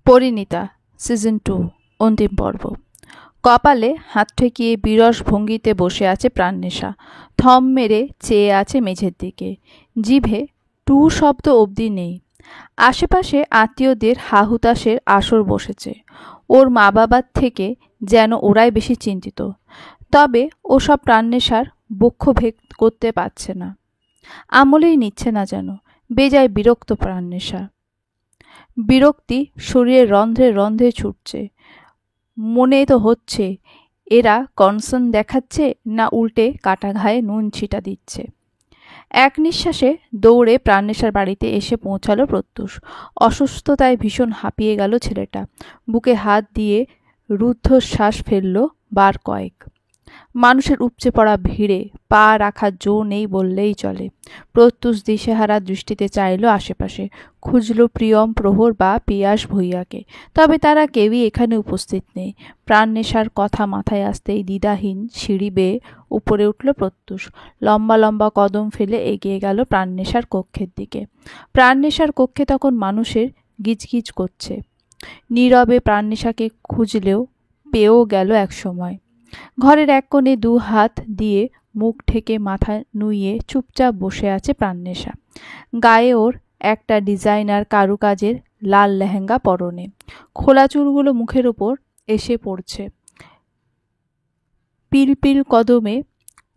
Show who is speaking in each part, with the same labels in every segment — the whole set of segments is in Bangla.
Speaker 1: পরিণীতা সিজন 2 অন্তিম পর্ব। কপালে হাত ঠেকিয়ে বিরস ভঙ্গিতে বসে আছে প্রাণনেশা। থম মেরে চেয়ে আছে মেঝের দিকে। জিভে টু শব্দ অবধি নেই। আশেপাশে আত্মীয়দের হাহুতাশের আসর বসেছে। ওর মা বাবার থেকে যেন ওরাই বেশি চিন্তিত। তবে ওসব প্রাণনেশার বক্ষ ভেদ করতে পারছে না, আমলেই নিচ্ছে না যেন। বেজায় বিরক্ত প্রাণনেশা। বিরক্তি শরীরের রন্ধ্রে রন্ধ্রে ছুটছে। মনে তো হচ্ছে এরা কনসার্ন দেখাচ্ছে না উল্টে কাটা ঘায়ে নুন ছিটা দিচ্ছে। এক নিঃশ্বাসে দৌড়ে প্রাণনেশার বাড়িতে এসে পৌঁছালো প্রত্যুষ। অসুস্থতায় ভীষণ হাঁপিয়ে গেল ছেলেটা। বুকে হাত দিয়ে রুদ্ধশ্বাস ফেলল বার কয়েক। মানুষের উপচে পড়া ভিড়ে পা রাখার জো নেই বললেই চলে। প্রত্যুষ দিশেহারা দৃষ্টিতে চাইল আশেপাশে, খুঁজল প্রিয়ম, প্রহর বা পিয়াস ভূঁইয়াকে। তবে তারা কেউই এখানে উপস্থিত নেই। প্রাণনেশার কথা মাথায় আসতেই দ্বিধাহীন সিঁড়ি বেয়ে উপরে উঠল প্রত্যুষ। লম্বা লম্বা কদম ফেলে এগিয়ে গেল প্রাণনেশার কক্ষের দিকে। প্রাণনেশার কক্ষে তখন মানুষের গিজগিজ করছে। নীরবে প্রাণনেশাকে খুঁজলেও পেয়েও গেল এক সময়। ঘরের এক কোণে দু হাত দিয়ে মুখ ঢেকে মাথা নুইয়ে চুপচাপ বসে আছে প্রাণনেশা। গায়ে ওর একটা ডিজাইনার কারুকাজের লাল লেহেঙ্গা পরনে। খোলা চুলগুলো মুখের ওপর এসে পড়ছে। পিলপিল কদমে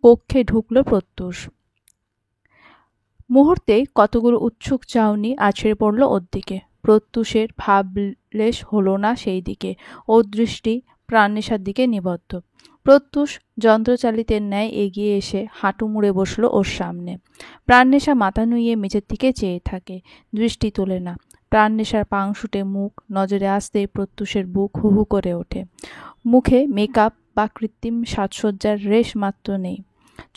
Speaker 1: কক্ষে ঢুকল প্রত্যুষ। মুহূর্তেই কতগুলো উৎসুক চাউনি আছড়ে পড়ল ওর দিকে। প্রত্যুষের ভাবলেশ হলো না সেই দিকে। ওর দৃষ্টি প্রাণনেশার দিকে নিবদ্ধ। প্রত্যুষ যন্ত্রচালিতের ন্যায় এগিয়ে এসে হাঁটু মুড়ে বসল ওর সামনে। প্রাণনেশা মাথা নুইয়ে মেঝের দিকে চেয়ে থাকে, দৃষ্টি তোলে না। প্রাণনেশার পাংশুটে মুখ নজরে আসতেই প্রত্যুষের বুক হু হু করে ওঠে। মুখে মেকআপ বা কৃত্রিম সাজসজ্জার রেশ মাত্র নেই।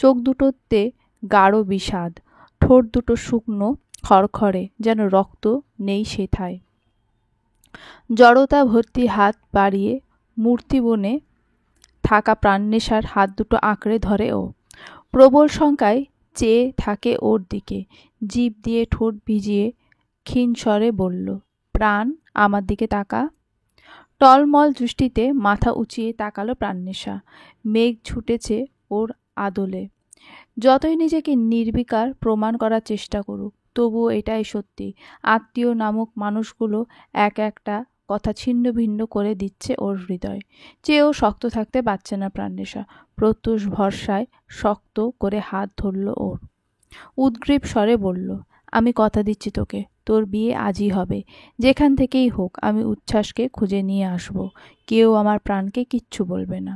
Speaker 1: চোখ দুটোতে গাঢ় বিষাদ, ঠোঁট দুটো শুকনো খড়খড়ে, যেন রক্ত নেই সেথায়। জড়তা ভর্তি হাত বাড়িয়ে মূর্তি বনে থাকা প্রাণনেশার হাত দুটো আঁকড়ে ধরে ও। প্রবল শঙ্কায় চেয়ে থাকে ওর দিকে। জিভ দিয়ে ঠোঁট ভিজিয়ে ক্ষীণ স্বরে বলল, প্রাণ, আমার দিকে তাকা। টলমল দৃষ্টিতে মাথা উঁচিয়ে তাকালো প্রাণনেশা। মেঘ ছুটেছে ওর আদলে। যতই নিজেকে নির্বিকার প্রমাণ করার চেষ্টা করুক, তবুও এটাই সত্যি, আত্মীয় নামক মানুষগুলো এক একটা কথা ছিন্ন ভিন্ন করে দিচ্ছে ওর হৃদয়। চেয়েও শক্ত থাকতে পারছে না প্রাণনেশা। প্রত্যুষ ভরসায় শক্ত করে হাত ধরল ওর। উদ্গ্রীব স্বরে বলল, আমি কথা দিচ্ছি তোকে, তোর বিয়ে আজই হবে। যেখান থেকেই হোক আমি উচ্ছ্বাসকে খুঁজে নিয়ে আসব। কেউ আমার প্রাণকে কিচ্ছু বলবে না।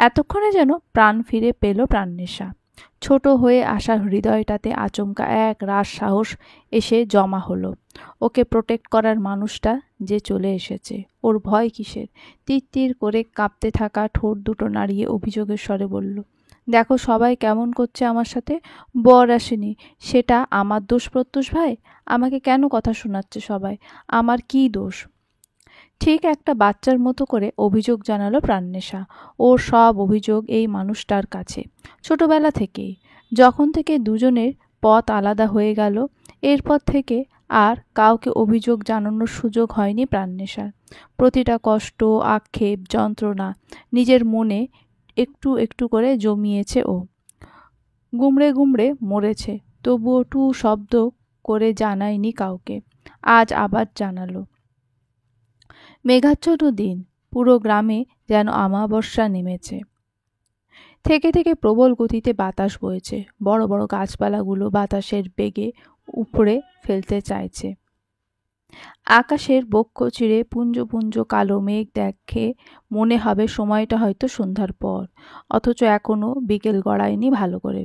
Speaker 1: এতক্ষণে যেন প্রাণ ফিরে পেল প্রাণনেশা। ছোট হয়ে আসা হৃদয়টাতে আচমকা এক রাস সাহস এসে জমা হলো। ওকে প্রোটেক্ট করার মানুষটা যে চলে এসেছে। ওর ভয় কিসের? তিরতির করে কাঁপতে থাকা ঠোঁট দুটো নাড়িয়ে অভিযোগের স্বরে বলল, দেখো সবাই কেমন করছে আমার সাথে। বর আসেনি, সেটা আমার দোষ প্রত্যুষ ভাই? আমাকে কেন কথা শোনাচ্ছে সবাই? আমার কী দোষ? ঠিক একটা বাচ্চার মতো করে অভিযোগ জানালো প্রাণনেশা। ওর সব অভিযোগ এই মানুষটার কাছে, ছোটবেলা থেকেই। যখন থেকে দুজনের পথ আলাদা হয়ে গেল, এরপর থেকে আর কাউকে অভিযোগ জানানোর সুযোগ হয়নি প্রাণনেশার। প্রতিটা কষ্ট, আক্ষেপ, যন্ত্রণা নিজের মনে একটু একটু করে জমিয়েছে ও। গুমড়ে গুমড়ে মরেছে, তবুও টু শব্দ করে জানায়নি কাউকে। আজ আবার জানালো। মেঘাচ্ছন্ন দিন, পুরো গ্রামে যেন আমাবস্যা নেমেছে। থেকে থেকে প্রবল গতিতে বাতাস বইছে। বড় বড় গাছপালাগুলো বাতাসের বেগে উপড়ে ফেলতে চাইছে। আকাশের বক্ষ চিরে পুঞ্জ পুঞ্জ কালো মেঘ দেখে মনে হবে সময়টা হয়তো সন্ধ্যার পর, অথচ এখনো বিকেল গড়ায়নি ভালো করে।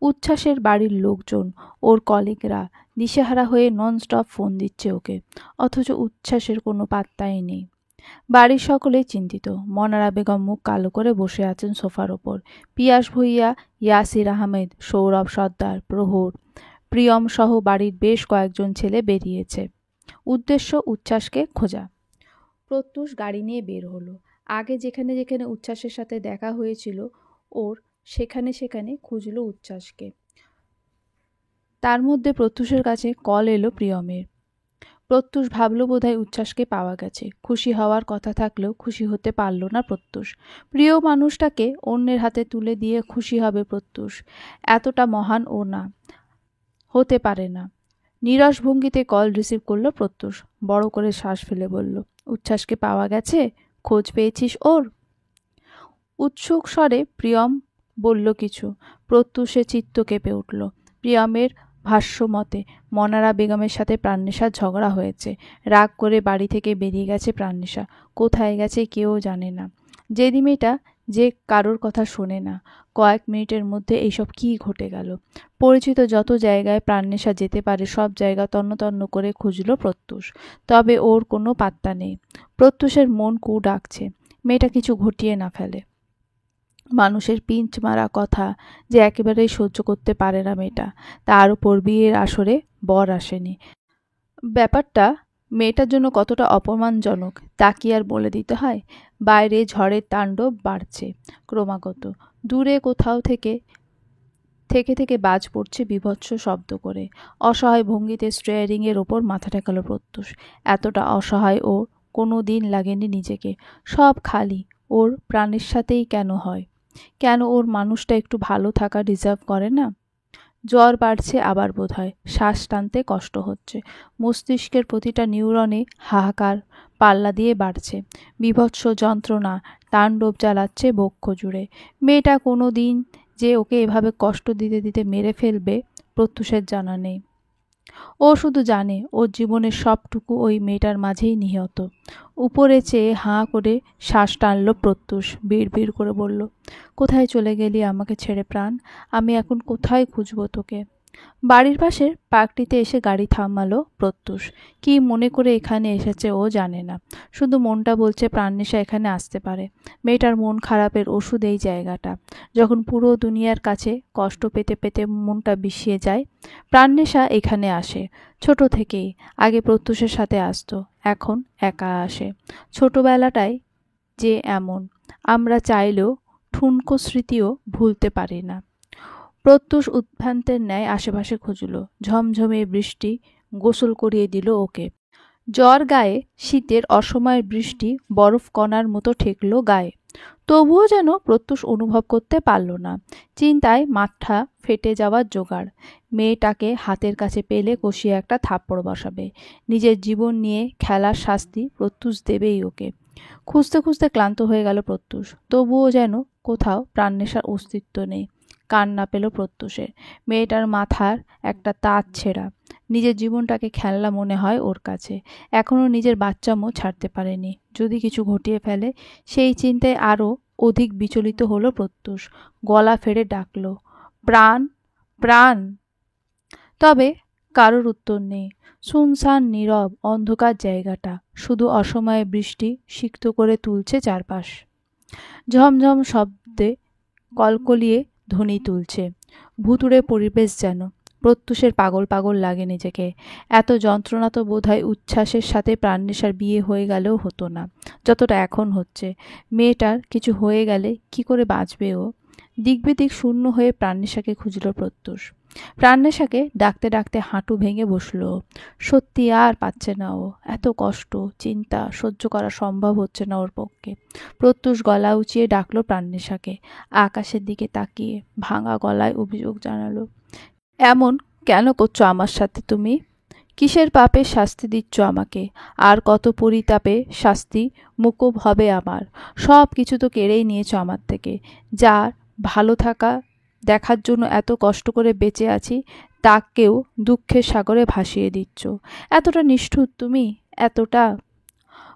Speaker 1: উচ্ছ্বাসের বাড়ির লোকজন, ওর কলিগরা দিশেহারা হয়ে ননস্টপ ফোন দিচ্ছে ওকে, অথচ উচ্ছ্বাসের কোনো পাত্তাই নেই। বাড়ির সকলেই চিন্তিত। মনারা বেগম মুখ কালো করে বসে আছেন সোফার ওপর। পিয়াস ভূঁইয়া, ইয়াসির আহমেদ, সৌরভ সর্দার, প্রহর, প্রিয়ম সহ বাড়ির বেশ কয়েকজন ছেলে বেরিয়েছে। উদ্দেশ্য উচ্ছ্বাসকে খোঁজা। প্রত্যুষ গাড়ি নিয়ে বের হলো। আগে যেখানে যেখানে উচ্ছ্বাসের সাথে দেখা হয়েছিল ওর, সেখানে সেখানে খুঁজল উচ্ছ্বাসকে। তার মধ্যে প্রত্যুষের কাছে কল এলো প্রিয়মের। প্রত্যুষ ভাবল বোধহয় উচ্ছ্বাসকে পাওয়া গেছে। খুশি হওয়ার কথা থাকলেও খুশি হতে পারল না প্রত্যুষ। প্রিয় মানুষটাকে অন্যের হাতে তুলে দিয়ে খুশি হবে প্রত্যুষ, এতটা মহান ও না, হতে পারে না। নীরস ভঙ্গিতে কল রিসিভ করলো প্রত্যুষ। বড় করে শ্বাস ফেলে বলল, উচ্ছ্বাসকে পাওয়া গেছে? খোঁজ পেয়েছিস ওর? উৎসুক স্বরে প্রিয়ম বলল কিছু। প্রত্যুষে চিত্ত কেঁপে উঠল। প্রিয়মের ভাষ্য মতে মনারা বেগমের সাথে প্রাণনেশার ঝগড়া হয়েছে। রাগ করে বাড়ি থেকে বেরিয়ে গেছে প্রাণনেশা। কোথায় গেছে কেউ জানে না। জেদি মেয়েটা যে কারোর কথা শোনে না। কয়েক মিনিটের মধ্যে এইসব কী ঘটে গেল। পরিচিত যত জায়গায় প্রাণনেশা যেতে পারে সব জায়গা তন্ন তন্ন করে খুঁজল প্রত্যুষ। তবে ওর কোনো পাত্তা নেই। প্রত্যুষের মন কু ডাকছে মেয়েটা কিছু ঘটিয়ে না ফেলে। মানুষের পিঞ্চ মারা কথা যে একেবারেই সহ্য করতে পারে না মেয়েটা। তার উপর বিয়ের আসরে বর আসেনি। ব্যাপারটা মেয়েটার জন্য কতটা অপমানজনক তা কি আর বলে দিতে হয়? বাইরে ঝড়ের তাণ্ডব বাড়ছে ক্রমাগত। দূরে কোথাও থেকে থেকে বাজ পড়ছে বীভৎস শব্দ করে। অসহায় ভঙ্গিতে স্টিয়ারিংয়ের ওপর মাথা ঠেকালো প্রত্যুষ। এতটা অসহায় ও কোনো দিন লাগেনি নিজেকে। সব খালি। ওর প্রাণের সাথেই কেন হয়? কেন ওর মানুষটা একটু ভালো থাকা ডিজার্ভ করে না? জ্বর বাড়ছে আবার বোধহয়। শ্বাস টানতে কষ্ট হচ্ছে। মস্তিষ্কের প্রতিটা নিউরনে হাহাকার পাল্লা দিয়ে বাড়ছে। বীভৎস যন্ত্রণা তাণ্ডব চালাচ্ছে বক্ষ জুড়ে। মেয়েটা কোনো দিন যে ওকে এভাবে কষ্ট দিতে দিতে মেরে ফেলবে প্রত্যুষের জানা নেই। ও শুধু জানে ওর জীবনের সবটুকু ওই মেয়েটার মাঝেই নিহত। উপরে চেয়ে হাঁ করে শ্বাস টানল প্রত্যুষ। বিড় করে বলল, কোথায় চলে গেলি আমাকে ছেড়ে প্রাণ? আমি এখন কোথায় খুঁজব তোকে? বাড়ির পাশের পার্কটিতে এসে গাড়ি থামালো প্রত্যুষ। কি মনে করে এখানে এসেছে ও জানে না। শুধু মনটা বলছে প্রাণনেশা এখানে আসতে পারে। মেয়েটার মন খারাপের ওষুধ এই জায়গাটা। যখন পুরো দুনিয়ার কাছে কষ্ট পেতে পেতে মনটা বিষিয়ে যায়, প্রাণনেশা এখানে আসে। ছোট থেকেই। আগে প্রত্যুষের সাথে আসতো, এখন একা আসে। ছোটবেলাটায় যে এমন, আমরা চাইলেও ঠুনকো স্মৃতিও ভুলতে পারি না। প্রত্যুষ উদ্ভ্রান্তের ন্যায় আশেপাশে খুঁজল। ঝমঝমে বৃষ্টি গোসল করিয়ে দিল ওকে। জ্বর গায়ে, শীতের অসময়ের বৃষ্টি বরফ কণার মতো ঠেকল গায়ে। তবুও যেন প্রত্যুষ অনুভব করতে পারল না। চিন্তায় মাথা ফেটে যাওয়ার জোগাড়। মেয়েটাকে হাতের কাছে পেলে কষিয়ে একটা থাপ্পড় বসাবে। নিজের জীবন নিয়ে খেলার শাস্তি প্রত্যুষ দেবেই ওকে। খুঁজতে খুঁজতে ক্লান্ত হয়ে গেল প্রত্যুষ। তবুও যেন কোথাও প্রাণনেশার অস্তিত্ব নেই। কান্না পেল প্রত্যুষের। মেয়েটার মাথার একটা তাজ ছেঁড়া। নিজের জীবনটাকে খেলনা মনে হয় ওর কাছে। এখনও নিজের বাচ্চামো ছাড়তে পারেনি। যদি কিছু ঘটিয়ে ফেলে, সেই চিন্তায় আরও অধিক বিচলিত হলো প্রত্যুষ। গলা ফেড়ে ডাকল, প্রাণ, প্রাণ। তবে কারোর উত্তর নেই। শুনশান নীরব অন্ধকার জায়গাটা। শুধু অসময়ে বৃষ্টি সিক্ত করে তুলছে চারপাশ। ঝমঝম শব্দে কলকলিয়ে ধ্বনি তুলছে। ভুতুড়ে পরিবেশ যেন। প্রত্যুষের পাগল পাগল লাগে নিজেকে। এত যন্ত্রণা তো বোধহয় উচ্ছ্বাসের সাথে প্রাণনেশার বিয়ে হয়ে গেলেও হতো না, যতটা এখন হচ্ছে। মেয়েটার কিছু হয়ে গেলে কি করে বাঁচবে ও? দিকবিদিক শূন্য হয়ে প্রাণনেশাকে খুঁজল প্রত্যুষ। প্রাণনেশাকে ডাকতে ডাকতে হাঁটু ভেঙে বসল। সত্যি আর পাচ্ছে না ও। এত কষ্ট চিন্তা সহ্য করা সম্ভব হচ্ছে না ওর পক্ষে। প্রত্যুষ গলা উঁচিয়ে ডাকলো প্রাণনেশাকে। আকাশের দিকে তাকিয়ে ভাঙা গলায় অভিযোগ জানালো, এমন কেন করছো আমার সাথে তুমি? কিসের পাপে শাস্তি দিচ্ছ আমাকে? আর কত পরিতাপে শাস্তি মুকুব হবে আমার? সব কিছু তো কেড়েই নিয়েছ আমার থেকে। যার ভালো থাকা দেখার জন্য এত কষ্ট করে বেঁচে আছি, তাকেও দুঃখের সাগরে ভাসিয়ে দিচ্ছ। এতটা নিষ্ঠুর তুমি, এতটা।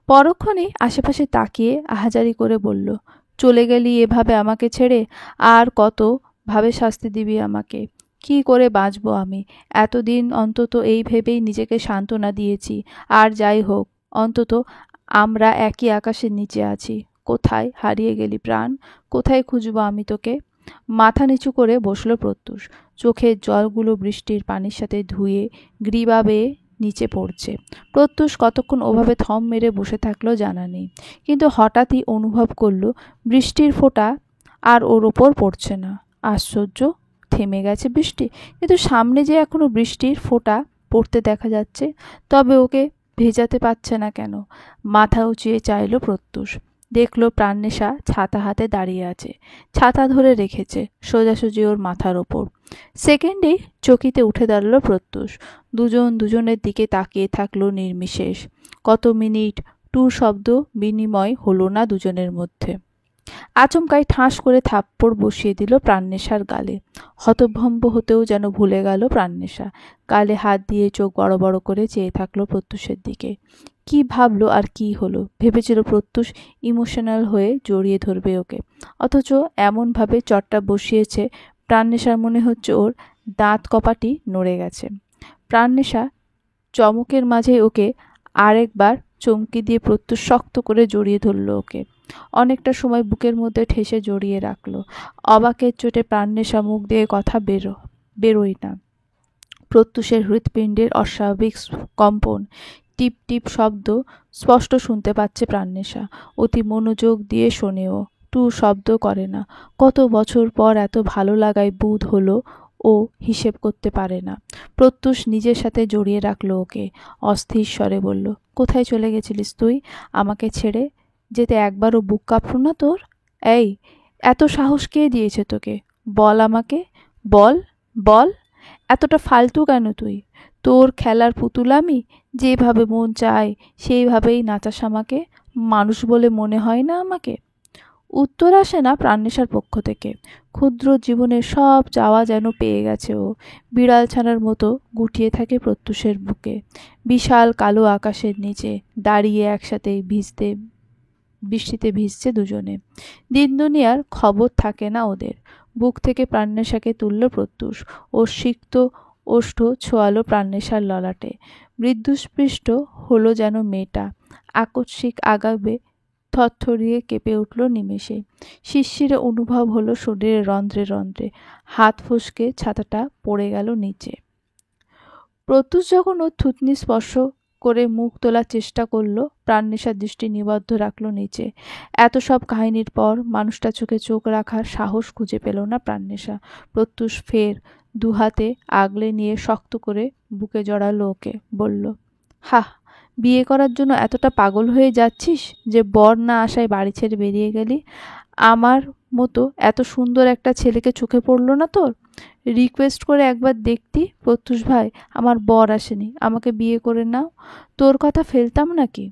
Speaker 1: পরক্ষণে আশেপাশে তাকিয়ে আহাজারি করে বলল, চলে গেলি এভাবে আমাকে ছেড়ে? আর কত ভাবে শাস্তি দিবি আমাকে? কি করে বাঁচবো আমি? এতদিন অন্তত এই ভেবেই নিজেকে সান্ত্বনা দিয়েছি। আর যাই হোক, অন্তত আমরা একই আকাশের নিচে আছি। কোথায় হারিয়ে গেলি প্রাণ? কোথায় খুঁজবো আমি তোকে? মাথা নিচু করে বসল প্রত্যুষ। চোখের জলগুলো বৃষ্টির পানির সাথে ধুয়ে গ্রীবা বেয়ে নিচে পড়ছে। প্রত্যুষ কতক্ষণ ওভাবে থম মেরে বসে থাকলো জানা নেই। কিন্তু হঠাৎই অনুভব করল বৃষ্টির ফোঁটা আর ওর ওপর পড়ছে না। আশ্চর্য, থেমে গেছে বৃষ্টি, কিন্তু সামনে যে এখনো বৃষ্টির ফোঁটা পড়তে দেখা যাচ্ছে। তবে ওকে ভেজাতে পারছে না কেন? মাথা উঁচিয়ে চাইল প্রত্যুষ। দেখল প্রাণনেশা ছাতা হাতে দাঁড়িয়ে আছে, ছাতা ধরে রেখেছে সোজাসুজি ওর মাথার ওপর। সেকেন্ডেই চকিতে উঠে দাঁড়ালো প্রত্যুষ। দুজন দুজনের দিকে তাকিয়ে থাকলো নির্বিশেষ। কত মিনিট টু শব্দ বিনিময় হলো না দুজনের মধ্যে। আচমকাই ঠাস করে থাপ্পড় বসিয়ে দিল প্রাণনেশার গালে। হতভম্ব হতেও যেন ভুলে গেল প্রাণনেশা। গালে হাত দিয়ে চোখ বড় বড় করে চেয়ে থাকলো প্রত্যুষের দিকে। কি ভাবলো আর কি হলো? ভেবেছিল প্রত্যুষ ইমোশনাল হয়ে জড়িয়ে ধরবে ওকে, অথচ এমনভাবে চটটা বসিয়েছে প্রাণনেশার মনে হচ্ছে ওর দাঁত কপাটি নড়ে গেছে। প্রাণনেশা চমকের মাঝে ওকে আরেকবার চমকি দিয়ে প্রত্যুষ শক্ত করে জড়িয়ে ধরল ওকে। অনেকটা সময় বুকের মধ্যে ঠেসে জড়িয়ে রাখল। অবাকের চোটে প্রাণনেশা মুখ দিয়ে কথা বেরোয় না। প্রত্যুষের হৃৎপিণ্ডের অস্বাভাবিক কম্পন, টিপ টিপ শব্দ স্পষ্ট শুনতে পাচ্ছে প্রাণনেশা। অতি মনোযোগ দিয়ে শোনেও, টু শব্দ করে না। কত বছর পর এত ভালো লাগায় বোধ হলো ও হিসেব করতে পারে না। প্রত্যুষ নিজের সাথে জড়িয়ে রাখলো ওকে। অস্থির স্বরে বলল, কোথায় চলে গেছিলিস তুই? আমাকে ছেড়ে যেতে একবারও বুক কাঁপল না তোর? এই, এত সাহস কে দিয়েছে তোকে? বল আমাকে, বল বল। এতটা ফালতু কেন তুই? তোর খেলার পুতুল আমি? যেভাবে মন চায় সেইভাবেই নাচাস আমাকে? মানুষ বলে মনে হয় না আমাকে? উত্তর আসে না প্রাণনেশার পক্ষ থেকে। ক্ষুদ্র জীবনের সব চাওয়া যেন পেয়ে গেছে ও। বিড়াল ছানার মতো গুটিয়ে থাকে প্রত্যুষের বুকে। বিশাল কালো আকাশের নিচে দাঁড়িয়ে একসাথে বৃষ্টিতে ভিজছে দুজনে। দিন দুনিয়ার খবর থাকে না ওদের। বুক থেকে প্রাণনেশাকে তুলল প্রত্যুষ। ওর সিক্ত ওষ্ঠ ছোঁয়ালো প্রাণনেশার ললাটে। মৃদুস্পৃষ্ট হলো যেন মেয়েটা। আকস্মিক আগাবে থরথরিয়ে কেঁপে উঠল নিমেষে। শিরশিরে অনুভব হলো শরীরে রন্ধ্রে রন্ধ্রে। হাত ফসকে ছাতাটা পড়ে গেল নিচে। প্রত্যুষ যখন ওর থুতনি স্পর্শ করে মুখ তোলার চেষ্টা করলো, প্রাণনেশার দৃষ্টি নিবদ্ধ রাখলো নিচে। এত সব কাহিনীর পর মানুষটা চোখে চোখ রাখার সাহস খুঁজে পেল না প্রাণনেশা। প্রত্যুষ ফের দুহাতে আগলে নিয়ে শক্ত করে বুকে জড়ালো ওকে। বলল, হাহ, বিয়ে করার জন্য এতটা পাগল হয়ে যাচ্ছিস যে বর না আসায় বাড়ি ছেড়ে বেরিয়ে গেলি? আমার মতো এত সুন্দর একটা ছেলেকে চোখে পড়লো না তোর? রিকোয়েস্ট করে একবার দেখতি, প্রত্যুষ ভাই, আমার বর আসেনি, আমাকে বিয়ে করে নাও। তোর কথা ফেলতাম নাকি?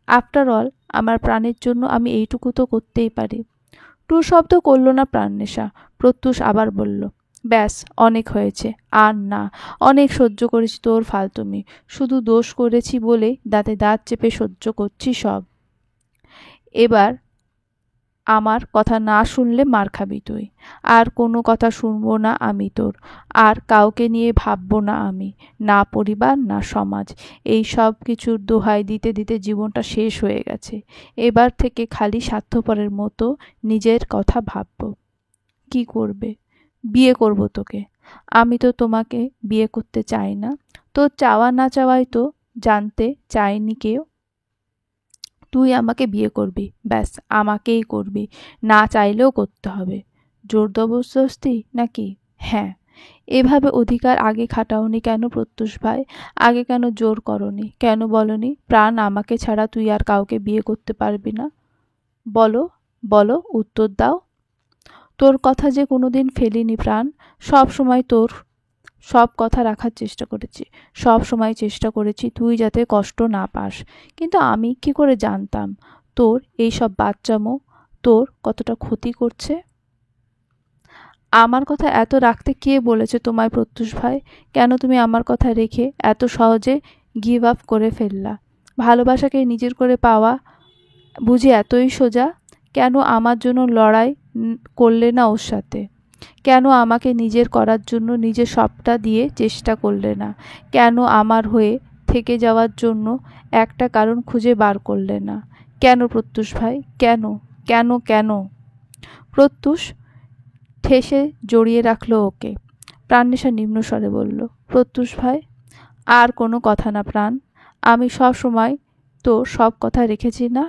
Speaker 1: আফটার অল আমার প্রাণের জন্য আমি এইটুকু তো করতেই পারি। টু শব্দ করল না প্রাণনেশা। প্রত্যুষ আবার বলল, ব্যাস, অনেক হয়েছে, আর না। অনেক সহ্য করেছি তোর ফালতুমি। শুধু দোষ করেছি বলেই দাঁতে দাঁত চেপে সহ্য করছি সব। এবার আমার কথা না শুনলে মার খাবি তুই। আর কোনো কথা শুনবো না আমি তোর। আর কাউকে নিয়ে ভাববো না আমি, না পরিবার না সমাজ। এই সব কিছুর দোহাই দিতে দিতে জীবনটা শেষ হয়ে গেছে। এবার থেকে খালি স্বার্থপরের মতো নিজের কথা ভাববো। কি করবে? বিয়ে করব তোকে। আমি তো তোমাকে বিয়ে করতে চাই না। তোর চাওয়া না চাওয়াই তো জানতে চাইনি কেউ। তুই আমাকে বিয়ে করবি, ব্যাস আমাকেই করবি, না চাইলেও করতে হবে। জোর জবরদস্তি নাকি? হ্যাঁ। এভাবে অধিকার আগে খাটাওনি কেন প্রত্যুষ ভাই? আগে কেন জোর করনি? কেন বলনি প্রাণ আমাকে ছাড়া তুই আর কাউকে বিয়ে করতে পারবি না? বলো, বলো, উত্তর দাও। তোর কথা যে কোনোদিন ফেলিনি প্রাণ। সব সময় তোর সব কথা রাখার চেষ্টা করেছি। সব সময় চেষ্টা করেছি তুই যাতে কষ্ট না পাস। কিন্তু আমি কি করে জানতাম তোর এই সব বাচ্চামো তোর কতটা ক্ষতি করছে? আমার কথা এত রাখতে কে বলেছে তোমায় প্রত্যুষ ভাই? কেন তুমি আমার কথা রেখে এত সহজে গিভ আপ করে ফেললা? ভালোবাসাকে নিজের করে পাওয়া বুঝি এতই সোজা? কেন আমার জন্য লড়াই করলে না ওর সাথে? কেন আমাকে নিজের করার জন্য নিজের সবটা দিয়ে চেষ্টা করলে না? কেন আমার হয়ে থেকে যাওয়ার জন্য একটা কারণ খুঁজে বার করলে না? কেন প্রত্যুষ ভাই, কেন? কেন কেন? প্রত্যুষ ঠেসে জড়িয়ে রাখলো ওকে। প্রাণনেশা নিম্ন স্বরে বলল, প্রত্যুষ ভাই, আর কোনো কথা না প্রাণ। আমি সব সময় তো সব কথা রেখেছি না?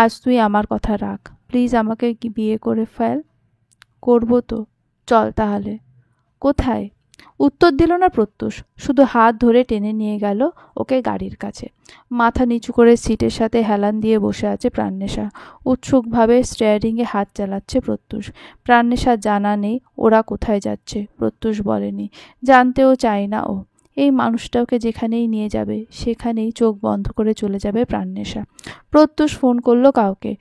Speaker 1: আজ তুই আমার কথা রাখ। প্লিজ আমাকে বিয়ে করে ফেল। করবো তো। চল তাহলে। কোথায়? উত্তর দিল না প্রত্যুষ, শুধু হাত ধরে টেনে নিয়ে গেল ওকে গাড়ির কাছে। মাথা নিচু করে সিটের সাথে হেলান দিয়ে বসে আছে প্রাণনেশা। উৎসুকভাবে স্টিয়ারিংয়ে হাত চালাচ্ছে প্রত্যুষ। প্রাণনেশার জানা নেই ওরা কোথায় যাচ্ছে, প্রত্যুষ বলেনি, জানতেও চায় না ও। এই মানুষটাকে যেখানেই নিয়ে যাবে সেখানেই চোখ বন্ধ করে চলে যাবে প্রাণনেশা। প্রত্যুষ ফোন করলো কাউকে,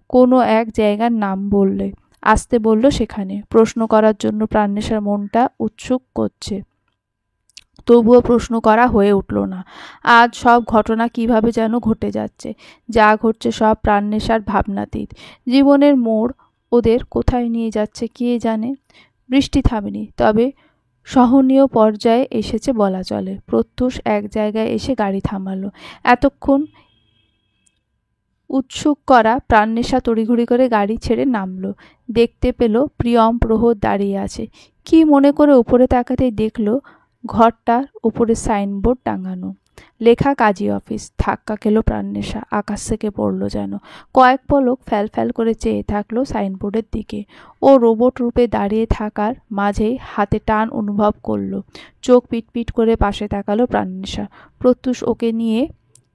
Speaker 1: কোনো এক জায়গার নাম বললে আসতে বলল সেখানে। প্রশ্ন করার জন্য প্রাণনেশার মনটা উৎসুক করছে, তবুও প্রশ্ন করা হয়ে উঠল না। আজ সব ঘটনা কিভাবে যেন ঘটে যাচ্ছে, যা ঘটছে সব প্রাণনেশার ভাবনাতীত। জীবনের মোড় ওদের কোথায় নিয়ে যাচ্ছে কে জানে। বৃষ্টি থামেনি, তবে সহনীয় পর্যায়ে এসেছে বলা চলে। প্রত্যুষ এক জায়গায় এসে গাড়ি থামালো। এতক্ষণ উৎসুক করা প্রাণনেশা তড়িঘড়ি করে গাড়ি ছেড়ে নামলো। দেখতে পেল প্রিয়ম প্রহর দাঁড়িয়ে আছে। কি মনে করে উপরে তাকাতেই দেখলো ঘরটার উপরে সাইনবোর্ড টাঙানো, লেখা কাজী অফিস। ধাক্কা খেলো প্রাণনেশা, আকাশ থেকে পড়লো যেন। কয়েক পলক ফ্যাল ফ্যাল করে চেয়ে থাকলো সাইনবোর্ডের দিকে। ও রোবট রূপে দাঁড়িয়ে থাকার মাঝেই হাতে টান অনুভব করলো। চোখ পিটপিট করে পাশে তাকালো প্রাণনেশা। প্রত্যুষ ওকে নিয়ে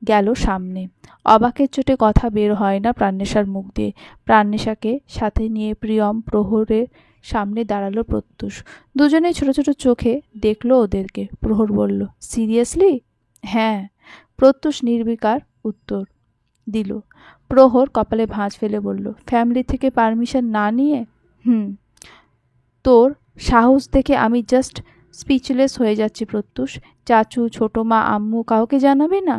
Speaker 1: গেল সামনে। অবাকের চোটে কথা বের হয় না প্রাণনেশার মুখ দিয়ে। প্রাণনেশাকে সাথে নিয়ে প্রিয়ম প্রহরের সামনে দাঁড়ালো প্রত্যুষ। দুজনেই ছোট ছোট চোখে দেখলো ওদেরকে। প্রহর বলল, সিরিয়াসলি? হ্যাঁ, প্রত্যুষ নির্বিকার উত্তর দিল। প্রহর কপালে ভাঁজ ফেলে বলল, ফ্যামিলি থেকে পারমিশন না নিয়ে? তোর সাহস দেখে আমি জাস্ট স্পিচলেস হয়ে যাচ্ছি প্রত্যুষ। চাচু, ছোটো মা, আম্মু কাউকে জানাবে না?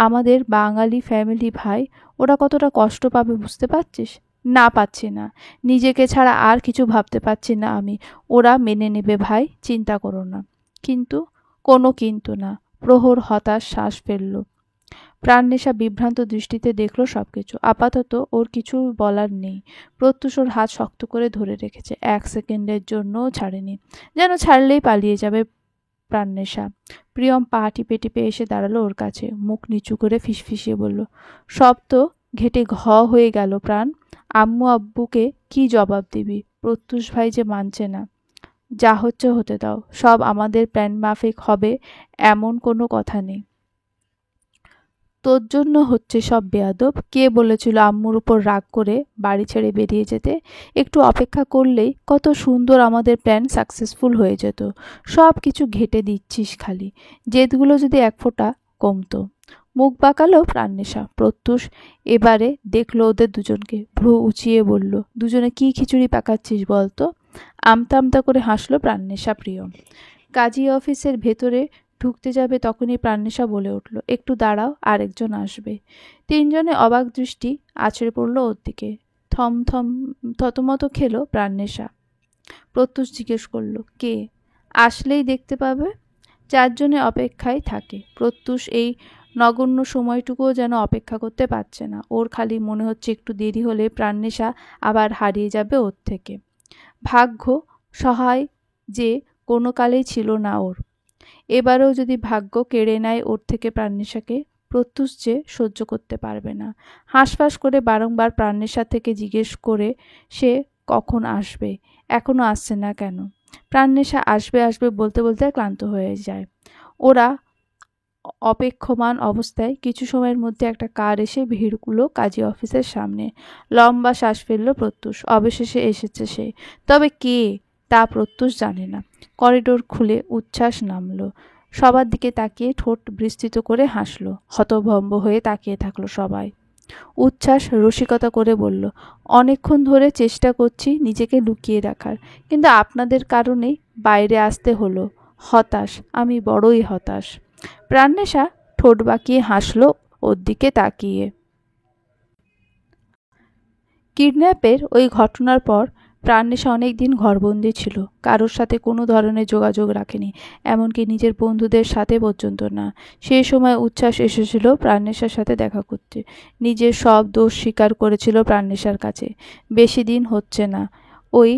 Speaker 1: আমাদের বাঙালি ফ্যামিলি ভাই, ওরা কতটা কষ্ট পাবে বুঝতে পারছিস? না, পাচ্ছি না। নিজেকে ছাড়া আর কিছু ভাবতে পারছি না আমি। ওরা মেনে নেবে ভাই, চিন্তা করো না। কিন্তু? কোনো কিন্তু না। প্রহর হতাশ শ্বাস ফেলল। প্রাণনেশা বিভ্রান্ত দৃষ্টিতে দেখল সবকিছু। আপাতত ওর কিছু বলার নেই। প্রত্যুষ ওর হাত শক্ত করে ধরে রেখেছে, এক সেকেন্ডের জন্যও ছাড়েনি, যেন ছাড়লেই পালিয়ে যাবে প্রাণনেশা। প্রিয়ম পা টিপে টিপে এসে দাঁড়ালো ওর কাছে, মুখ নিচু করে ফিসফিসিয়ে বলল, সব তো ঘেটে ঘ হয়ে গেল প্রাণ। আম্মু আব্বুকে কি জবাব দিবি? প্রত্যুষ ভাই যে মানছে না। যা হচ্ছে হতে দাও, সব আমাদের প্ল্যান মাফিক হবে এমন কোনো কথা নেই। তোর জন্য হচ্ছে সব বেয়াদব। কে বলেছিল আম্মুর উপর রাগ করে বাড়ি ছেড়ে বেরিয়ে যেতে? একটু অপেক্ষা করলেই কত সুন্দর আমাদের প্ল্যান সাকসেসফুল হয়ে যেত। সব কিছু ঘেটে দিচ্ছিস খালি। জেদগুলো যদি এক ফোঁটা কমতো। মুখ বাঁকালো প্রাণনেশা। প্রত্যুষ এবারে দেখলো ওদের দুজনকে, ভ্রু উঁচিয়ে বলল, দুজনে কি খিচুড়ি পাকাচ্ছিস বলতো? আমতা আমতা করে হাসলো প্রাণনেশা। প্রিয়ম কাজী অফিসের ভেতরে ঢুকতে যাবে তখনই প্রাণনেশা বলে উঠল, একটু দাঁড়াও, আরেকজন আসবে। তিনজনে অবাক দৃষ্টি আছড়ে পড়ল ওর দিকে। থতমত খেলো প্রাণনেশা। প্রত্যুষ জিজ্ঞেস করলো, কে? আসলেই দেখতে পাবে। চারজনে অপেক্ষায় থাকে। প্রত্যুষ এই নগণ্য সময়টুকুও যেন অপেক্ষা করতে পারছে না। ওর খালি মনে হচ্ছে একটু দেরি হলে প্রাণনেশা আবার হারিয়ে যাবে ওর থেকে। ভাগ্য সহায় যে কোনো কালেই ছিল না ওর। এবারেও যদি ভাগ্য কেড়ে নেয় ওর থেকে প্রাণনেশাকে, প্রত্যুষ যে সহ্য করতে পারবে না। হাঁসফাঁস করে বারংবার প্রাণনেশা থেকে জিজ্ঞেস করে সে কখন আসবে, এখনো আসছে না কেন। প্রাণনেশা আসবে আসবে বলতে বলতে ক্লান্ত হয়ে যায়। ওরা অপেক্ষমান অবস্থায় কিছু সময়ের মধ্যে একটা কার এসে ভিড়গুলো কাজী অফিসের সামনে। লম্বা শ্বাস ফেলল প্রত্যুষ। অবশেষে এসেছে সে, তবে কে তা প্রত্যুষ জানে না। করিডোর খুলে উচ্ছ্বাস নামলো। সবার দিকে তাকিয়ে ঠোঁট বিস্তৃত করে হাসলো। হতভম্ব হয়ে তাকিয়ে থাকলো সবাই। উচ্ছ্বাস রসিকতা করে বলল, অনেকক্ষণ ধরে চেষ্টা করছি নিজেকে লুকিয়ে রাখার, কিন্তু আপনাদের কারণেই বাইরে আসতে হলো। হতাশ, আমি বড়ই হতাশ। প্রাণনেশা ঠোঁট বাঁকিয়ে হাসলো ওর দিকে তাকিয়ে। কিডন্যাপের ওই ঘটনার পর প্রাণনেশা অনেকদিন ঘরবন্দি ছিল। কারোর সাথে কোনো ধরনের যোগাযোগ রাখেনি, এমনকি নিজের বন্ধুদের সাথে পর্যন্ত না। সেই সময় উচ্ছ্বাস এসেছিল প্রাণনেশার সাথে দেখা করতে। নিজের সব দোষ স্বীকার করেছিল প্রাণনেশার কাছে। বেশি দিন হচ্ছে না ওই